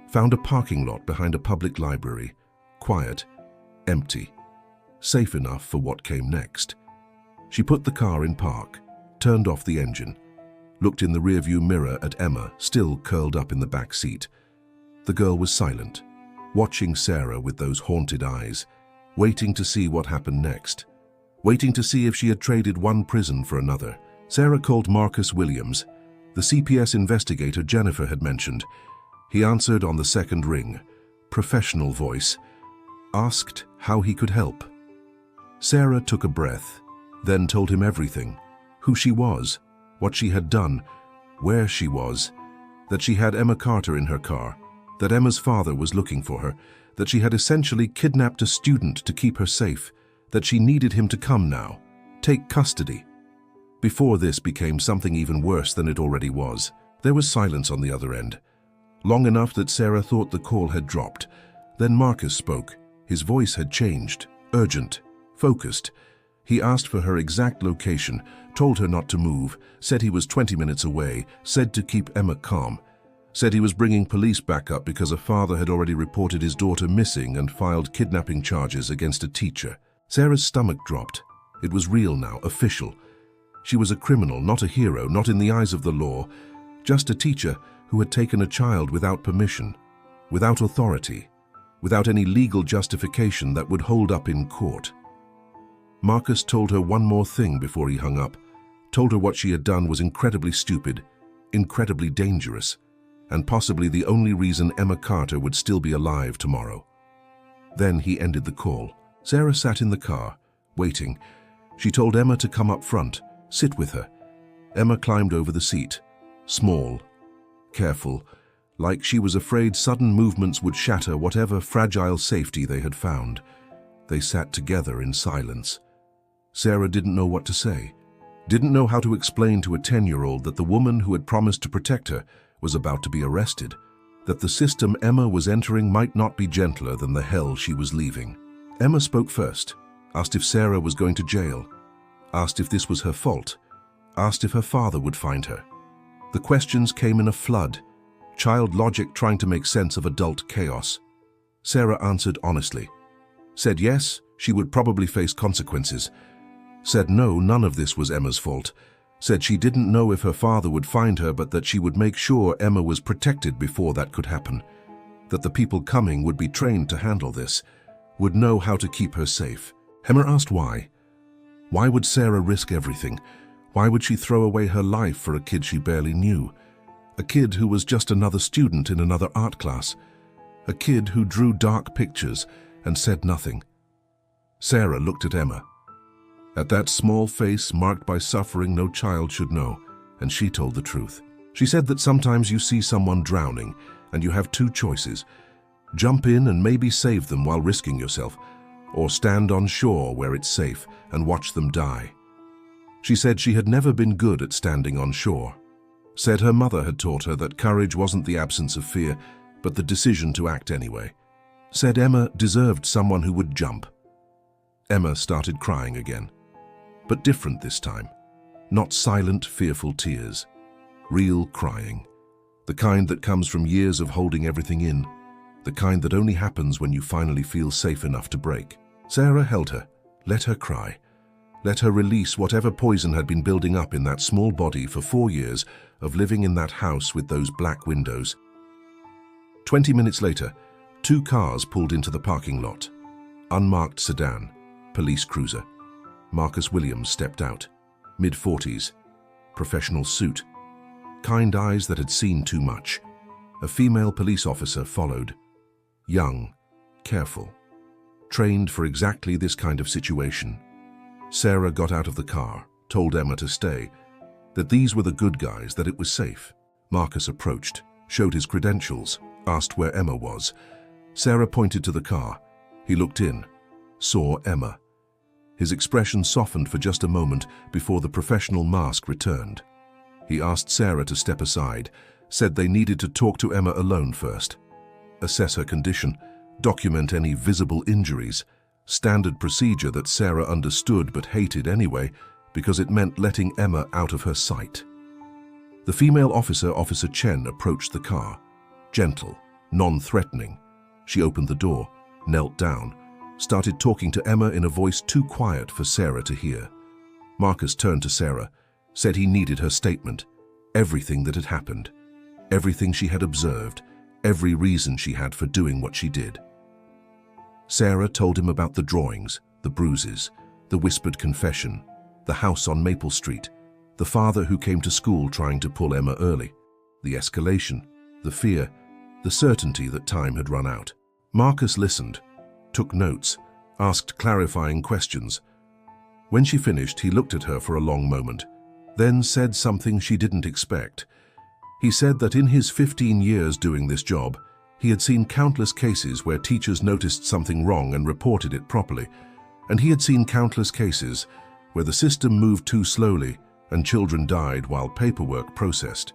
S1: Found a parking lot behind a public library. Quiet, empty, safe enough for what came next. She put the car in park, turned off the engine, looked in the rearview mirror at Emma, still curled up in the back seat. The girl was silent, watching Sarah with those haunted eyes, waiting to see what happened next, waiting to see if she had traded one prison for another. Sarah called Marcus Williams, the CPS investigator Jennifer had mentioned. He answered on the second ring, professional voice, asked how he could help. Sarah took a breath, then told him everything, who she was, what she had done, where she was, that she had Emma Carter in her car, that Emma's father was looking for her, that she had essentially kidnapped a student to keep her safe, that she needed him to come now, take custody. Before this became something even worse than it already was, there was silence on the other end, long enough that Sarah thought the call had dropped. Then Marcus spoke. His voice had changed, urgent, focused. He asked for her exact location, told her not to move, said he was 20 minutes away, said to keep Emma calm, said he was bringing police backup because a father had already reported his daughter missing and filed kidnapping charges against a teacher. Sarah's stomach dropped. It was real now, official. She was a criminal, not a hero, not in the eyes of the law, just a teacher who had taken a child without permission, without authority, without any legal justification that would hold up in court. Marcus told her one more thing before he hung up, told her what she had done was incredibly stupid, incredibly dangerous, and possibly the only reason Emma Carter would still be alive tomorrow. Then he ended the call. Sarah sat in the car, waiting. She told Emma to come up front, sit with her. Emma climbed over the seat, small, careful, like she was afraid sudden movements would shatter whatever fragile safety they had found. They sat together in silence. Sarah didn't know what to say, didn't know how to explain to a 10-year-old that the woman who had promised to protect her was about to be arrested, that the system Emma was entering might not be gentler than the hell she was leaving. Emma spoke first, asked if Sarah was going to jail, asked if this was her fault, asked if her father would find her. The questions came in a flood, child logic trying to make sense of adult chaos. Sarah answered honestly. Said yes, she would probably face consequences. Said no, none of this was Emma's fault. Said she didn't know if her father would find her, but that she would make sure Emma was protected before that could happen. That the people coming would be trained to handle this, would know how to keep her safe. Emma asked why. Why would Sarah risk everything? Why would she throw away her life for a kid she barely knew? A kid who was just another student in another art class. A kid who drew dark pictures and said nothing. Sarah looked at Emma. At that small face marked by suffering no child should know, and she told the truth. She said that sometimes you see someone drowning and you have two choices. Jump in and maybe save them while risking yourself, or stand on shore where it's safe and watch them die. She said she had never been good at standing on shore. Said her mother had taught her that courage wasn't the absence of fear, but the decision to act anyway. Said Emma deserved someone who would jump. Emma started crying again, but different this time. Not silent, fearful tears. Real crying. The kind that comes from years of holding everything in. The kind that only happens when you finally feel safe enough to break. Sarah held her, let her cry. Let her release whatever poison had been building up in that small body for 4 years of living in that house with those black windows. 20 minutes later, 2 cars pulled into the parking lot. Unmarked sedan, police cruiser. Marcus Williams stepped out, mid-40s, professional suit, kind eyes that had seen too much. A female police officer followed, young, careful, trained for exactly this kind of situation. Sarah got out of the car, told Emma to stay. that these were the good guys, that it was safe. Marcus approached, showed his credentials, asked where Emma was. Sarah pointed to the car. He looked in, saw Emma. His expression softened for just a moment before the professional mask returned. He asked Sarah to step aside, said they needed to talk to Emma alone first. Assess her condition, document any visible injuries, standard procedure that Sarah understood but hated anyway because it meant letting Emma out of her sight. The female officer, Officer Chen, approached the car. Gentle, non-threatening. She opened the door, knelt down, started talking to Emma in a voice too quiet for Sarah to hear. Marcus turned to Sarah, said he needed her statement, everything that had happened, everything she had observed, every reason she had for doing what she did. Sarah told him about the drawings, the bruises, the whispered confession, the house on Maple Street, the father who came to school trying to pull Emma early, the escalation, the fear, the certainty that time had run out. Marcus listened, took notes, asked clarifying questions. When she finished, he looked at her for a long moment, then said something she didn't expect. He said that in his 15 years doing this job, he had seen countless cases where teachers noticed something wrong and reported it properly, and he had seen countless cases where the system moved too slowly and children died while paperwork processed.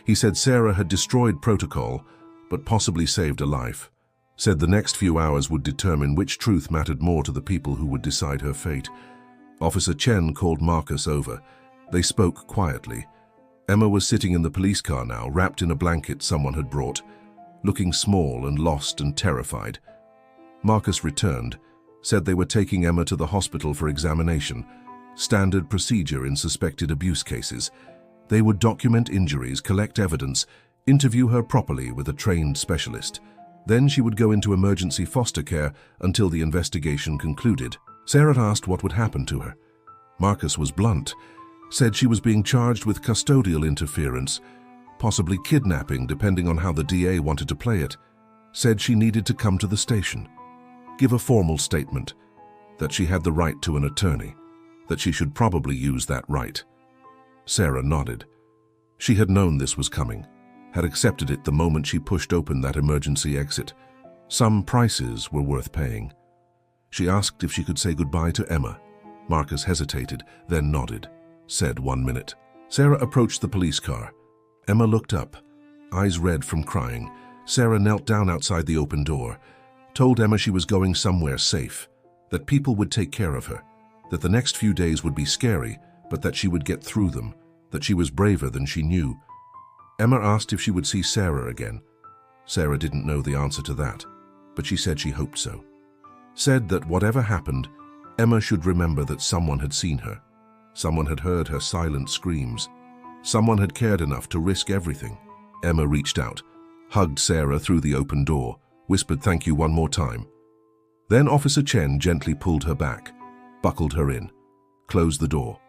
S1: He said Sarah had destroyed protocol, but possibly saved a life. Said the next few hours would determine which truth mattered more to the people who would decide her fate. Officer Chen called Marcus over. They spoke quietly. Emma was sitting in the police car now, wrapped in a blanket someone had brought, looking small and lost and terrified. Marcus returned, said they were taking Emma to the hospital for examination, standard procedure in suspected abuse cases. They would document injuries, collect evidence, interview her properly with a trained specialist. Then she would go into emergency foster care until the investigation concluded. Sarah asked what would happen to her. Marcus was blunt, said she was being charged with custodial interference, possibly kidnapping depending on how the DA wanted to play it. Said she needed to come to the station, give a formal statement, that she had the right to an attorney, that she should probably use that right. Sarah nodded. She had known this was coming, had accepted it the moment she pushed open that emergency exit. Some prices were worth paying. She asked if she could say goodbye to Emma. Marcus hesitated, then nodded, said 1 minute. Sarah approached the police car. Emma looked up, eyes red from crying. Sarah knelt down outside the open door, told Emma she was going somewhere safe, that people would take care of her, that the next few days would be scary, but that she would get through them, that she was braver than she knew. Emma asked if she would see Sarah again. Sarah didn't know the answer to that, but she said she hoped so. Said that whatever happened, Emma should remember that someone had seen her. Someone had heard her silent screams. Someone had cared enough to risk everything. Emma reached out, hugged Sarah through the open door, whispered thank you one more time. Then Officer Chen gently pulled her back, buckled her in, closed the door.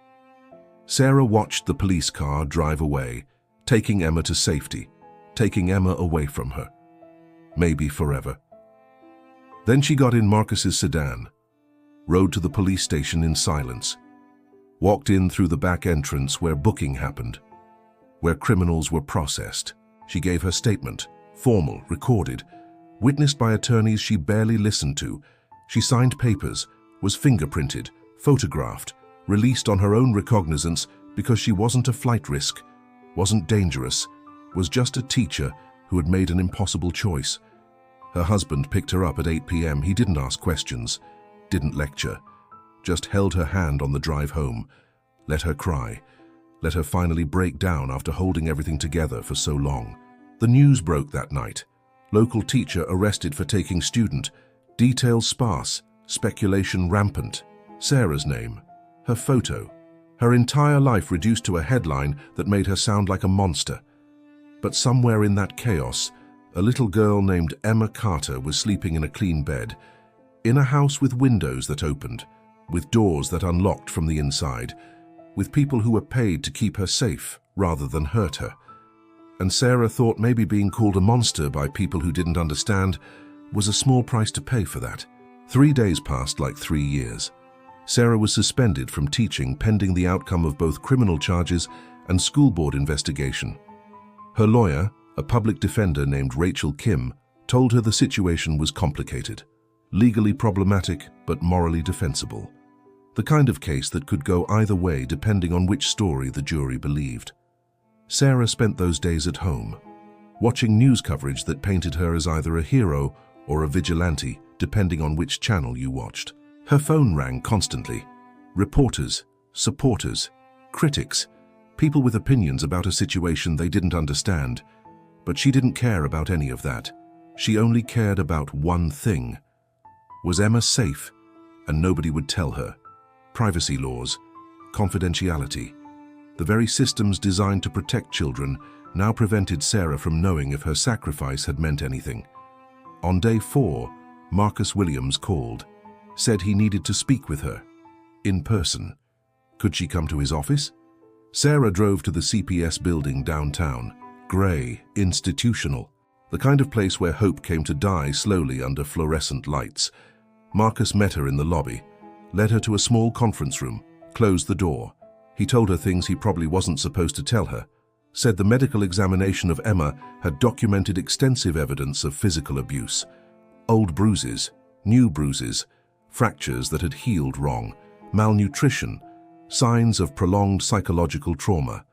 S1: Sarah watched the police car drive away, taking Emma to safety, taking Emma away from her. Maybe forever. Then she got in Marcus's sedan, rode to the police station in silence, walked in through the back entrance where booking happened, where criminals were processed. She gave her statement, formal, recorded, witnessed by attorneys she barely listened to. She signed papers, was fingerprinted, photographed, released on her own recognizance because she wasn't a flight risk, wasn't dangerous, was just a teacher who had made an impossible choice. Her husband picked her up at 8 p.m. He didn't ask questions, didn't lecture, just held her hand on the drive home, let her cry, let her finally break down after holding everything together for so long. The news broke that night. Local teacher arrested for taking student, details sparse, speculation rampant. Sarah's name, her photo, her entire life reduced to a headline that made her sound like a monster. But somewhere in that chaos, a little girl named Emma Carter was sleeping in a clean bed, in a house with windows that opened, with doors that unlocked from the inside, with people who were paid to keep her safe rather than hurt her. And Sarah thought maybe being called a monster by people who didn't understand was a small price to pay for that. 3 days passed like 3 years. Sarah was suspended from teaching pending the outcome of both criminal charges and school board investigation. Her lawyer, a public defender named Rachel Kim, told her the situation was complicated, legally problematic but morally defensible. The kind of case that could go either way depending on which story the jury believed. Sarah spent those days at home, watching news coverage that painted her as either a hero or a vigilante, depending on which channel you watched. Her phone rang constantly. Reporters, supporters, critics, people with opinions about a situation they didn't understand. But she didn't care about any of that. She only cared about one thing. Was Emma safe? And nobody would tell her. Privacy laws, confidentiality. The very systems designed to protect children now prevented Sarah from knowing if her sacrifice had meant anything. On day 4, Marcus Williams called, said he needed to speak with her. In person. Could she come to his office? Sarah drove to the CPS building downtown. Grey, institutional. The kind of place where hope came to die slowly under fluorescent lights. Marcus met her in the lobby, led her to a small conference room, closed the door. He told her things he probably wasn't supposed to tell her. Said the medical examination of Emma had documented extensive evidence of physical abuse. Old bruises, new bruises, fractures that had healed wrong, malnutrition, signs of prolonged psychological trauma.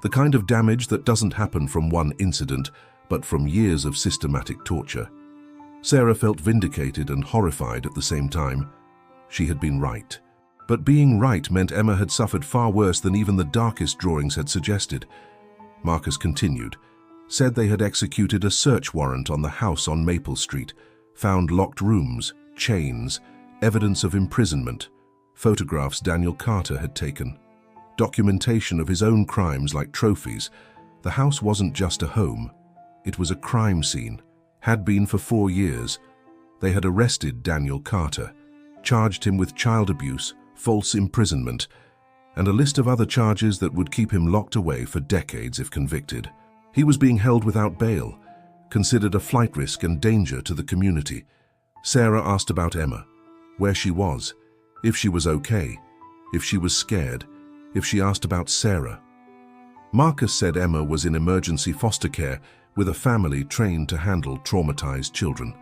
S1: The kind of damage that doesn't happen from one incident, but from years of systematic torture. Sarah felt vindicated and horrified at the same time. She had been right. But being right meant Emma had suffered far worse than even the darkest drawings had suggested. Marcus continued, said they had executed a search warrant on the house on Maple Street, found locked rooms, chains, evidence of imprisonment, photographs Daniel Carter had taken, documentation of his own crimes like trophies. The house wasn't just a home. It was a crime scene, had been for 4 years. They had arrested Daniel Carter, charged him with child abuse, false imprisonment, and a list of other charges that would keep him locked away for decades if convicted. He was being held without bail, considered a flight risk and danger to the community. Sarah asked about Emma, where she was, if she was okay, if she was scared, if she asked about Sarah. Marcus said Emma was in emergency foster care with a family trained to handle traumatized children.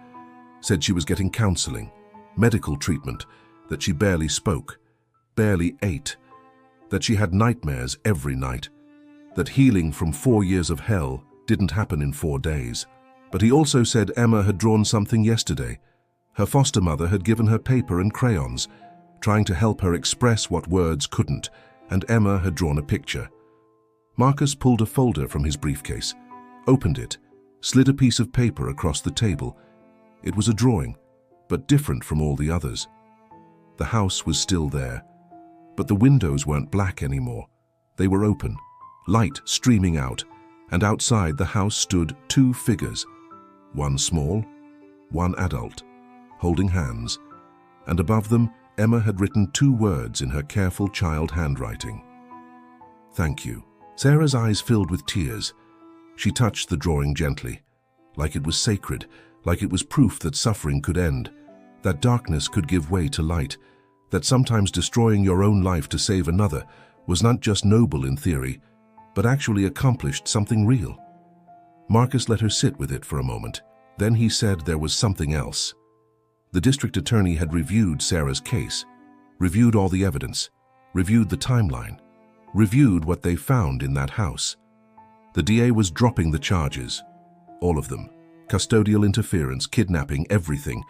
S1: Said she was getting counseling, medical treatment, that she barely spoke, barely ate, that she had nightmares every night, that healing from 4 years of hell didn't happen in 4 days. But he also said Emma had drawn something yesterday. Her foster mother had given her paper and crayons, trying to help her express what words couldn't, and Emma had drawn a picture. Marcus pulled a folder from his briefcase, opened it, slid a piece of paper across the table. It was a drawing, but different from all the others. The house was still there, but the windows weren't black anymore. They were open, light streaming out, and outside the house stood 2 figures, one small, one adult, holding hands, and above them Emma had written 2 words in her careful child handwriting. Thank you. Sarah's eyes filled with tears. She touched the drawing gently, like it was sacred, like it was proof that suffering could end, that darkness could give way to light, that sometimes destroying your own life to save another was not just noble in theory, but actually accomplished something real. Marcus let her sit with it for a moment. Then he said there was something else. The district attorney had reviewed Sarah's case, reviewed all the evidence, reviewed the timeline, reviewed what they found in that house. The DA was dropping the charges, all of them. Custodial interference, kidnapping, everything.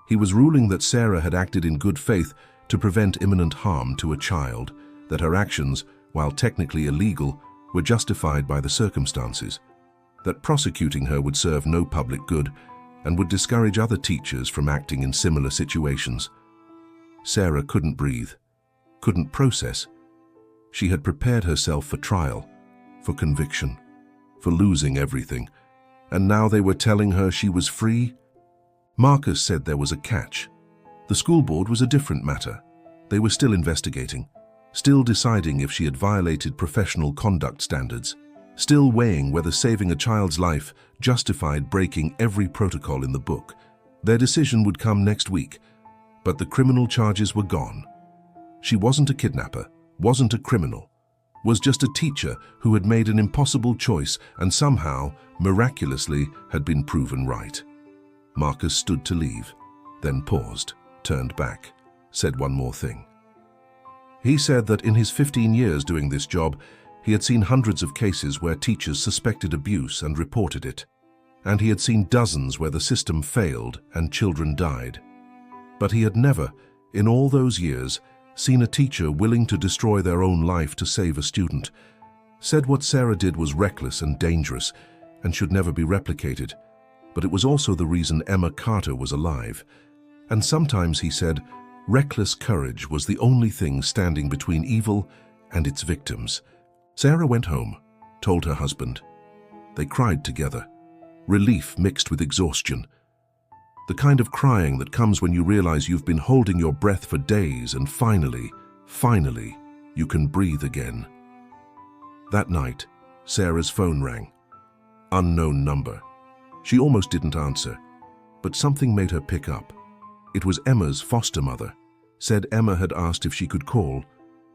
S1: He was ruling that Sarah had acted in good faith to prevent imminent harm to a child, that her actions, while technically illegal, were justified by the circumstances, that prosecuting her would serve no public good and would discourage other teachers from acting in similar situations. Sarah couldn't breathe, couldn't process. She had prepared herself for trial, for conviction, for losing everything, and now they were telling her she was free? Marcus said there was a catch. The school board was a different matter. They were still investigating, still deciding if she had violated professional conduct standards, still weighing whether saving a child's life justified breaking every protocol in the book. Their decision would come next week, but the criminal charges were gone. She wasn't a kidnapper, wasn't a criminal. was just a teacher who had made an impossible choice and somehow, miraculously, had been proven right. Marcus stood to leave, then paused, turned back, said one more thing. He said that in his 15 years doing this job, he had seen hundreds of cases where teachers suspected abuse and reported it, and he had seen dozens where the system failed and children died. But he had never, in all those years, seen a teacher willing to destroy their own life to save a student. Said what Sarah did was reckless and dangerous and should never be replicated, but it was also the reason Emma Carter was alive. And sometimes, he said, reckless courage was the only thing standing between evil and its victims. Sarah went home, told her husband. They cried together, relief mixed with exhaustion. The kind of crying that comes when you realize you've been holding your breath for days and finally, you can breathe again. That night, Sarah's phone rang. Unknown number. She almost didn't answer, but something made her pick up. It was Emma's foster mother. Said Emma had asked if she could call.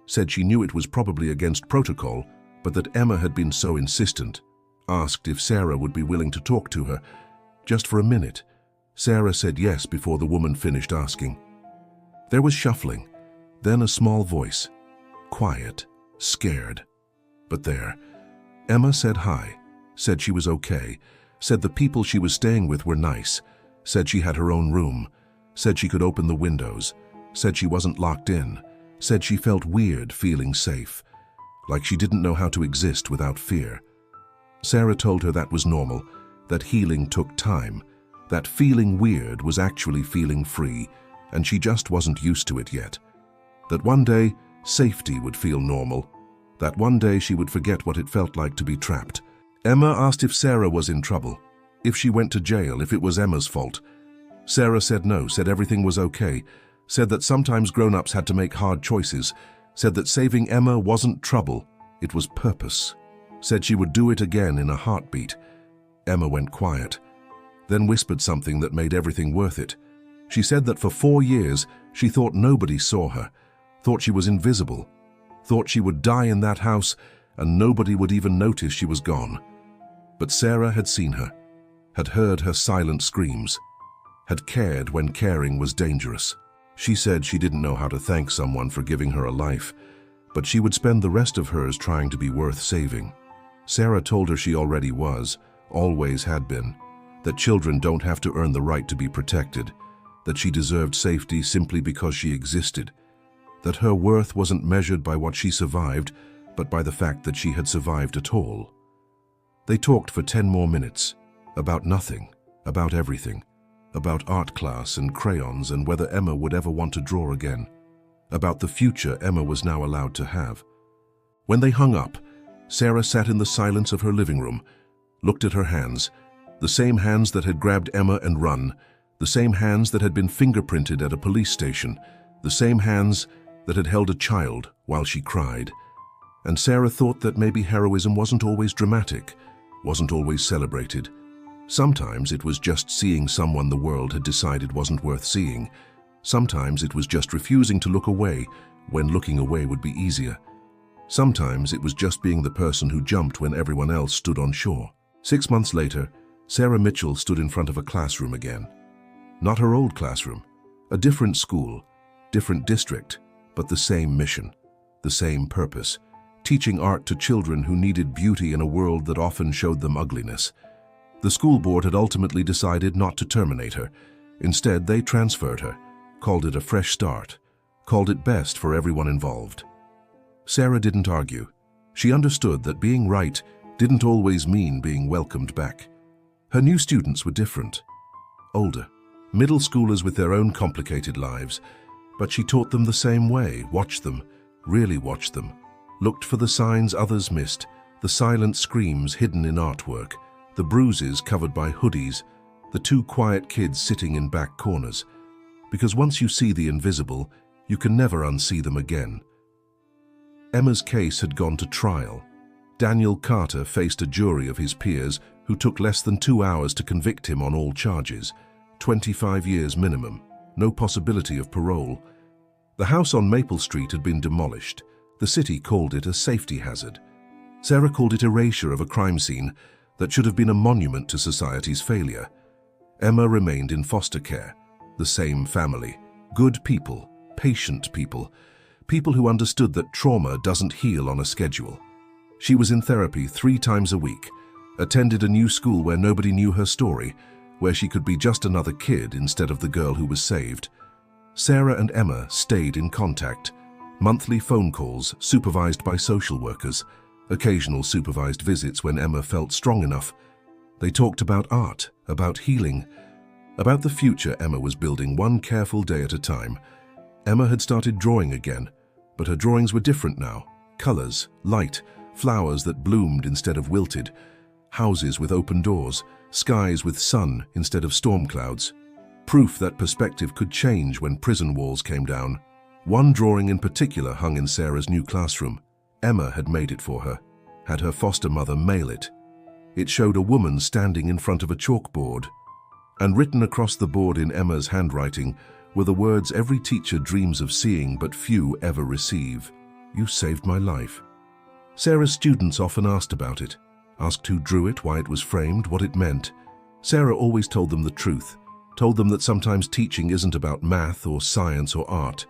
S1: Said she knew it was probably against protocol, but that Emma had been so insistent. Asked if Sarah would be willing to talk to her, just for a minute. Sarah said yes before the woman finished asking. There was shuffling, then a small voice. Quiet, scared. But there. Emma said hi, said she was okay, said the people she was staying with were nice, said she had her own room, said she could open the windows, said she wasn't locked in, said she felt weird feeling safe, like she didn't know how to exist without fear. Sarah told her that was normal, that healing took time, that feeling weird was actually feeling free, and she just wasn't used to it yet. That one day, safety would feel normal, that one day she would forget what it felt like to be trapped. Emma asked if Sarah was in trouble, if she went to jail, if it was Emma's fault. Sarah said no, said everything was okay, said that sometimes grown-ups had to make hard choices, said that saving Emma wasn't trouble, it was purpose. Said she would do it again in a heartbeat. Emma went quiet, then whispered something that made everything worth it. She said that for 4 years she thought nobody saw her, thought she was invisible, thought she would die in that house and nobody would even notice she was gone. But Sarah had seen her, had heard her silent screams, had cared when caring was dangerous. She said she didn't know how to thank someone for giving her a life, but she would spend the rest of hers trying to be worth saving. Sarah told her she already was, always had been, that children don't have to earn the right to be protected, that she deserved safety simply because she existed, that her worth wasn't measured by what she survived, but by the fact that she had survived at all. They talked for 10 more minutes, about nothing, about everything, about art class and crayons and whether Emma would ever want to draw again, about the future Emma was now allowed to have. When they hung up, Sarah sat in the silence of her living room, looked at her hands, the same hands that had grabbed Emma and run, the same hands that had been fingerprinted at a police station, the same hands that had held a child while she cried. And Sarah thought that maybe heroism wasn't always dramatic, wasn't always celebrated. Sometimes it was just seeing someone the world had decided wasn't worth seeing. Sometimes it was just refusing to look away when looking away would be easier. Sometimes it was just being the person who jumped when everyone else stood on shore. 6 months later, Sarah Mitchell stood in front of a classroom again. Not her old classroom, a different school, different district, but the same mission, the same purpose, teaching art to children who needed beauty in a world that often showed them ugliness. The school board had ultimately decided not to terminate her. Instead, they transferred her, called it a fresh start, called it best for everyone involved. Sarah didn't argue. She understood that being right didn't always mean being welcomed back. Her new students were different, older, middle schoolers with their own complicated lives, but she taught them the same way, watched them, really watched them, looked for the signs others missed, the silent screams hidden in artwork, the bruises covered by hoodies, the 2 quiet kids sitting in back corners. Because once you see the invisible, you can never unsee them again. Emma's case had gone to trial. Daniel Carter faced a jury of his peers who took less than 2 hours to convict him on all charges, 25 years minimum, no possibility of parole. The house on Maple Street had been demolished. The city called it a safety hazard. Sarah called it erasure of a crime scene that should have been a monument to society's failure. Emma remained in foster care, the same family, good people, patient people, people who understood that trauma doesn't heal on a schedule. She was in therapy 3 times a week, attended a new school where nobody knew her story, where she could be just another kid instead of the girl who was saved. Sarah and Emma stayed in contact, monthly phone calls supervised by social workers, occasional supervised visits when Emma felt strong enough. They talked about art, about healing, about the future Emma was building one careful day at a time. Emma had started drawing again, but her drawings were different now. Colors, light, flowers that bloomed instead of wilted, houses with open doors, skies with sun instead of storm clouds. Proof that perspective could change when prison walls came down. One drawing in particular hung in Sarah's new classroom. Emma had made it for her, had her foster mother mail it. It showed a woman standing in front of a chalkboard, and written across the board in Emma's handwriting were the words every teacher dreams of seeing but few ever receive. "You saved my life." Sarah's students often asked about it, asked who drew it, why it was framed, what it meant. Sarah always told them the truth, told them that sometimes teaching isn't about math or science or art.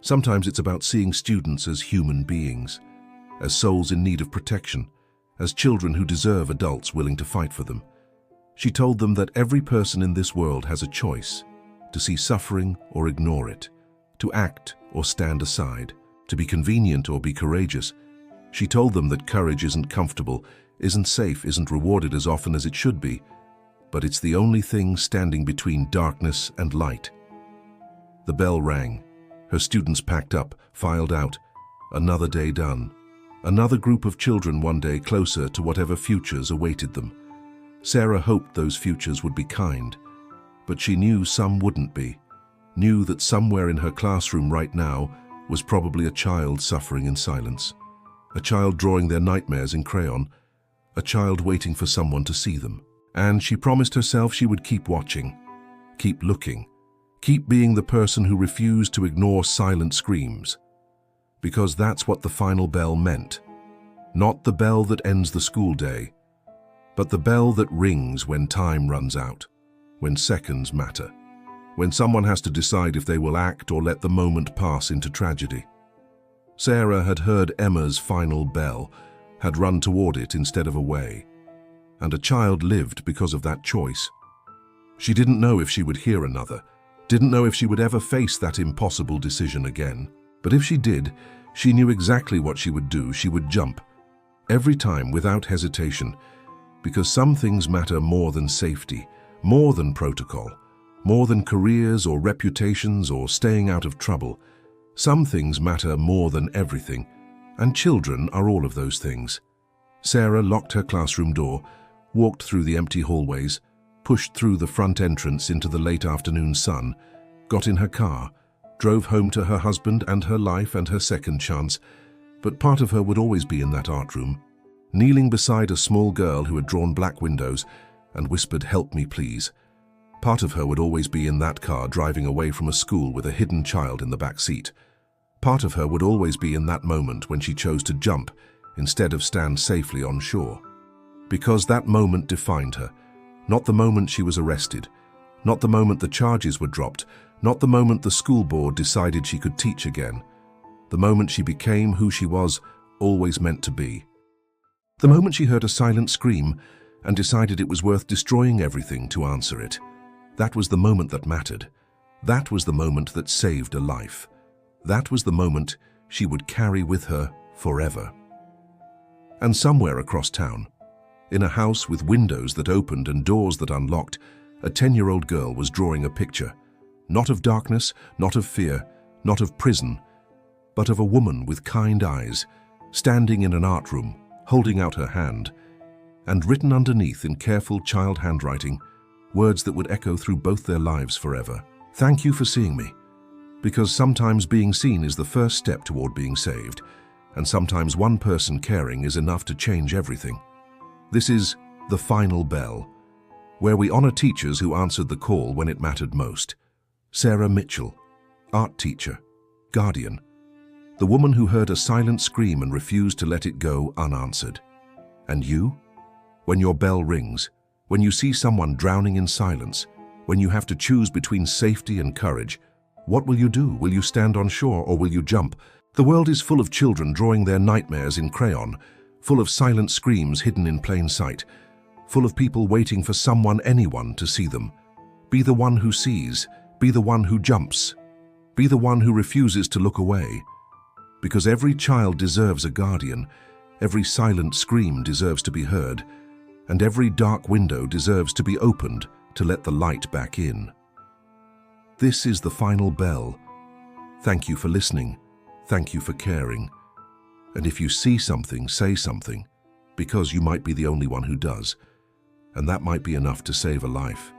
S1: Sometimes it's about seeing students as human beings, as souls in need of protection, as children who deserve adults willing to fight for them. She told them that every person in this world has a choice, to see suffering or ignore it, to act or stand aside, to be convenient or be courageous. She told them that courage isn't comfortable, isn't safe, isn't rewarded as often as it should be, but it's the only thing standing between darkness and light. The bell rang. Her students packed up, filed out. Another day done. Another group of children one day closer to whatever futures awaited them. Sarah hoped those futures would be kind, but she knew some wouldn't be. Knew that somewhere in her classroom right now was probably a child suffering in silence. A child drawing their nightmares in crayon. A child waiting for someone to see them. And she promised herself she would keep watching, keep looking, keep being the person who refused to ignore silent screams. Because that's what the final bell meant. Not the bell that ends the school day, but the bell that rings when time runs out, when seconds matter, when someone has to decide if they will act or let the moment pass into tragedy. Sarah had heard Emma's final bell, had run toward it instead of away, and a child lived because of that choice. She didn't know if she would hear another, didn't know if she would ever face that impossible decision again. But if she did, she knew exactly what she would do. She would jump, every time without hesitation, because some things matter more than safety, more than protocol, more than careers or reputations or staying out of trouble. Some things matter more than everything, and children are all of those things. Sarah locked her classroom door, walked through the empty hallways, pushed through the front entrance into the late afternoon sun, got in her car, drove home to her husband and her life and her second chance. But part of her would always be in that art room, kneeling beside a small girl who had drawn black windows and whispered, "Help me, please." Part of her would always be in that car driving away from a school with a hidden child in the back seat. Part of her would always be in that moment when she chose to jump instead of stand safely on shore. Because that moment defined her, not the moment she was arrested, not the moment the charges were dropped, not the moment the school board decided she could teach again, the moment she became who she was always meant to be. The moment she heard a silent scream and decided it was worth destroying everything to answer it. That was the moment that mattered. That was the moment that saved a life. That was the moment she would carry with her forever. And somewhere across town, in a house with windows that opened and doors that unlocked, a 10-year-old girl was drawing a picture, not of darkness, not of fear, not of prison, but of a woman with kind eyes, standing in an art room, holding out her hand, and written underneath in careful child handwriting, words that would echo through both their lives forever. "Thank you for seeing me." Because sometimes being seen is the first step toward being saved, and sometimes one person caring is enough to change everything. This is The Final Bell, where we honor teachers who answered the call when it mattered most. Sarah Mitchell, art teacher, guardian, The woman who heard a silent scream and refused to let it go unanswered. And you? When your bell rings, when you see someone drowning in silence, when you have to choose between safety and courage, what will you do? Will you stand on shore or will you jump? The world is full of children drawing their nightmares in crayon, full of silent screams hidden in plain sight, full of people waiting for someone, anyone, to see them. Be the one who sees, be the one who jumps, be the one who refuses to look away. Because every child deserves a guardian, every silent scream deserves to be heard, and every dark window deserves to be opened to let the light back in. This is the final bell. Thank you for listening. Thank you for caring. And if you see something, say something, because you might be the only one who does, and that might be enough to save a life.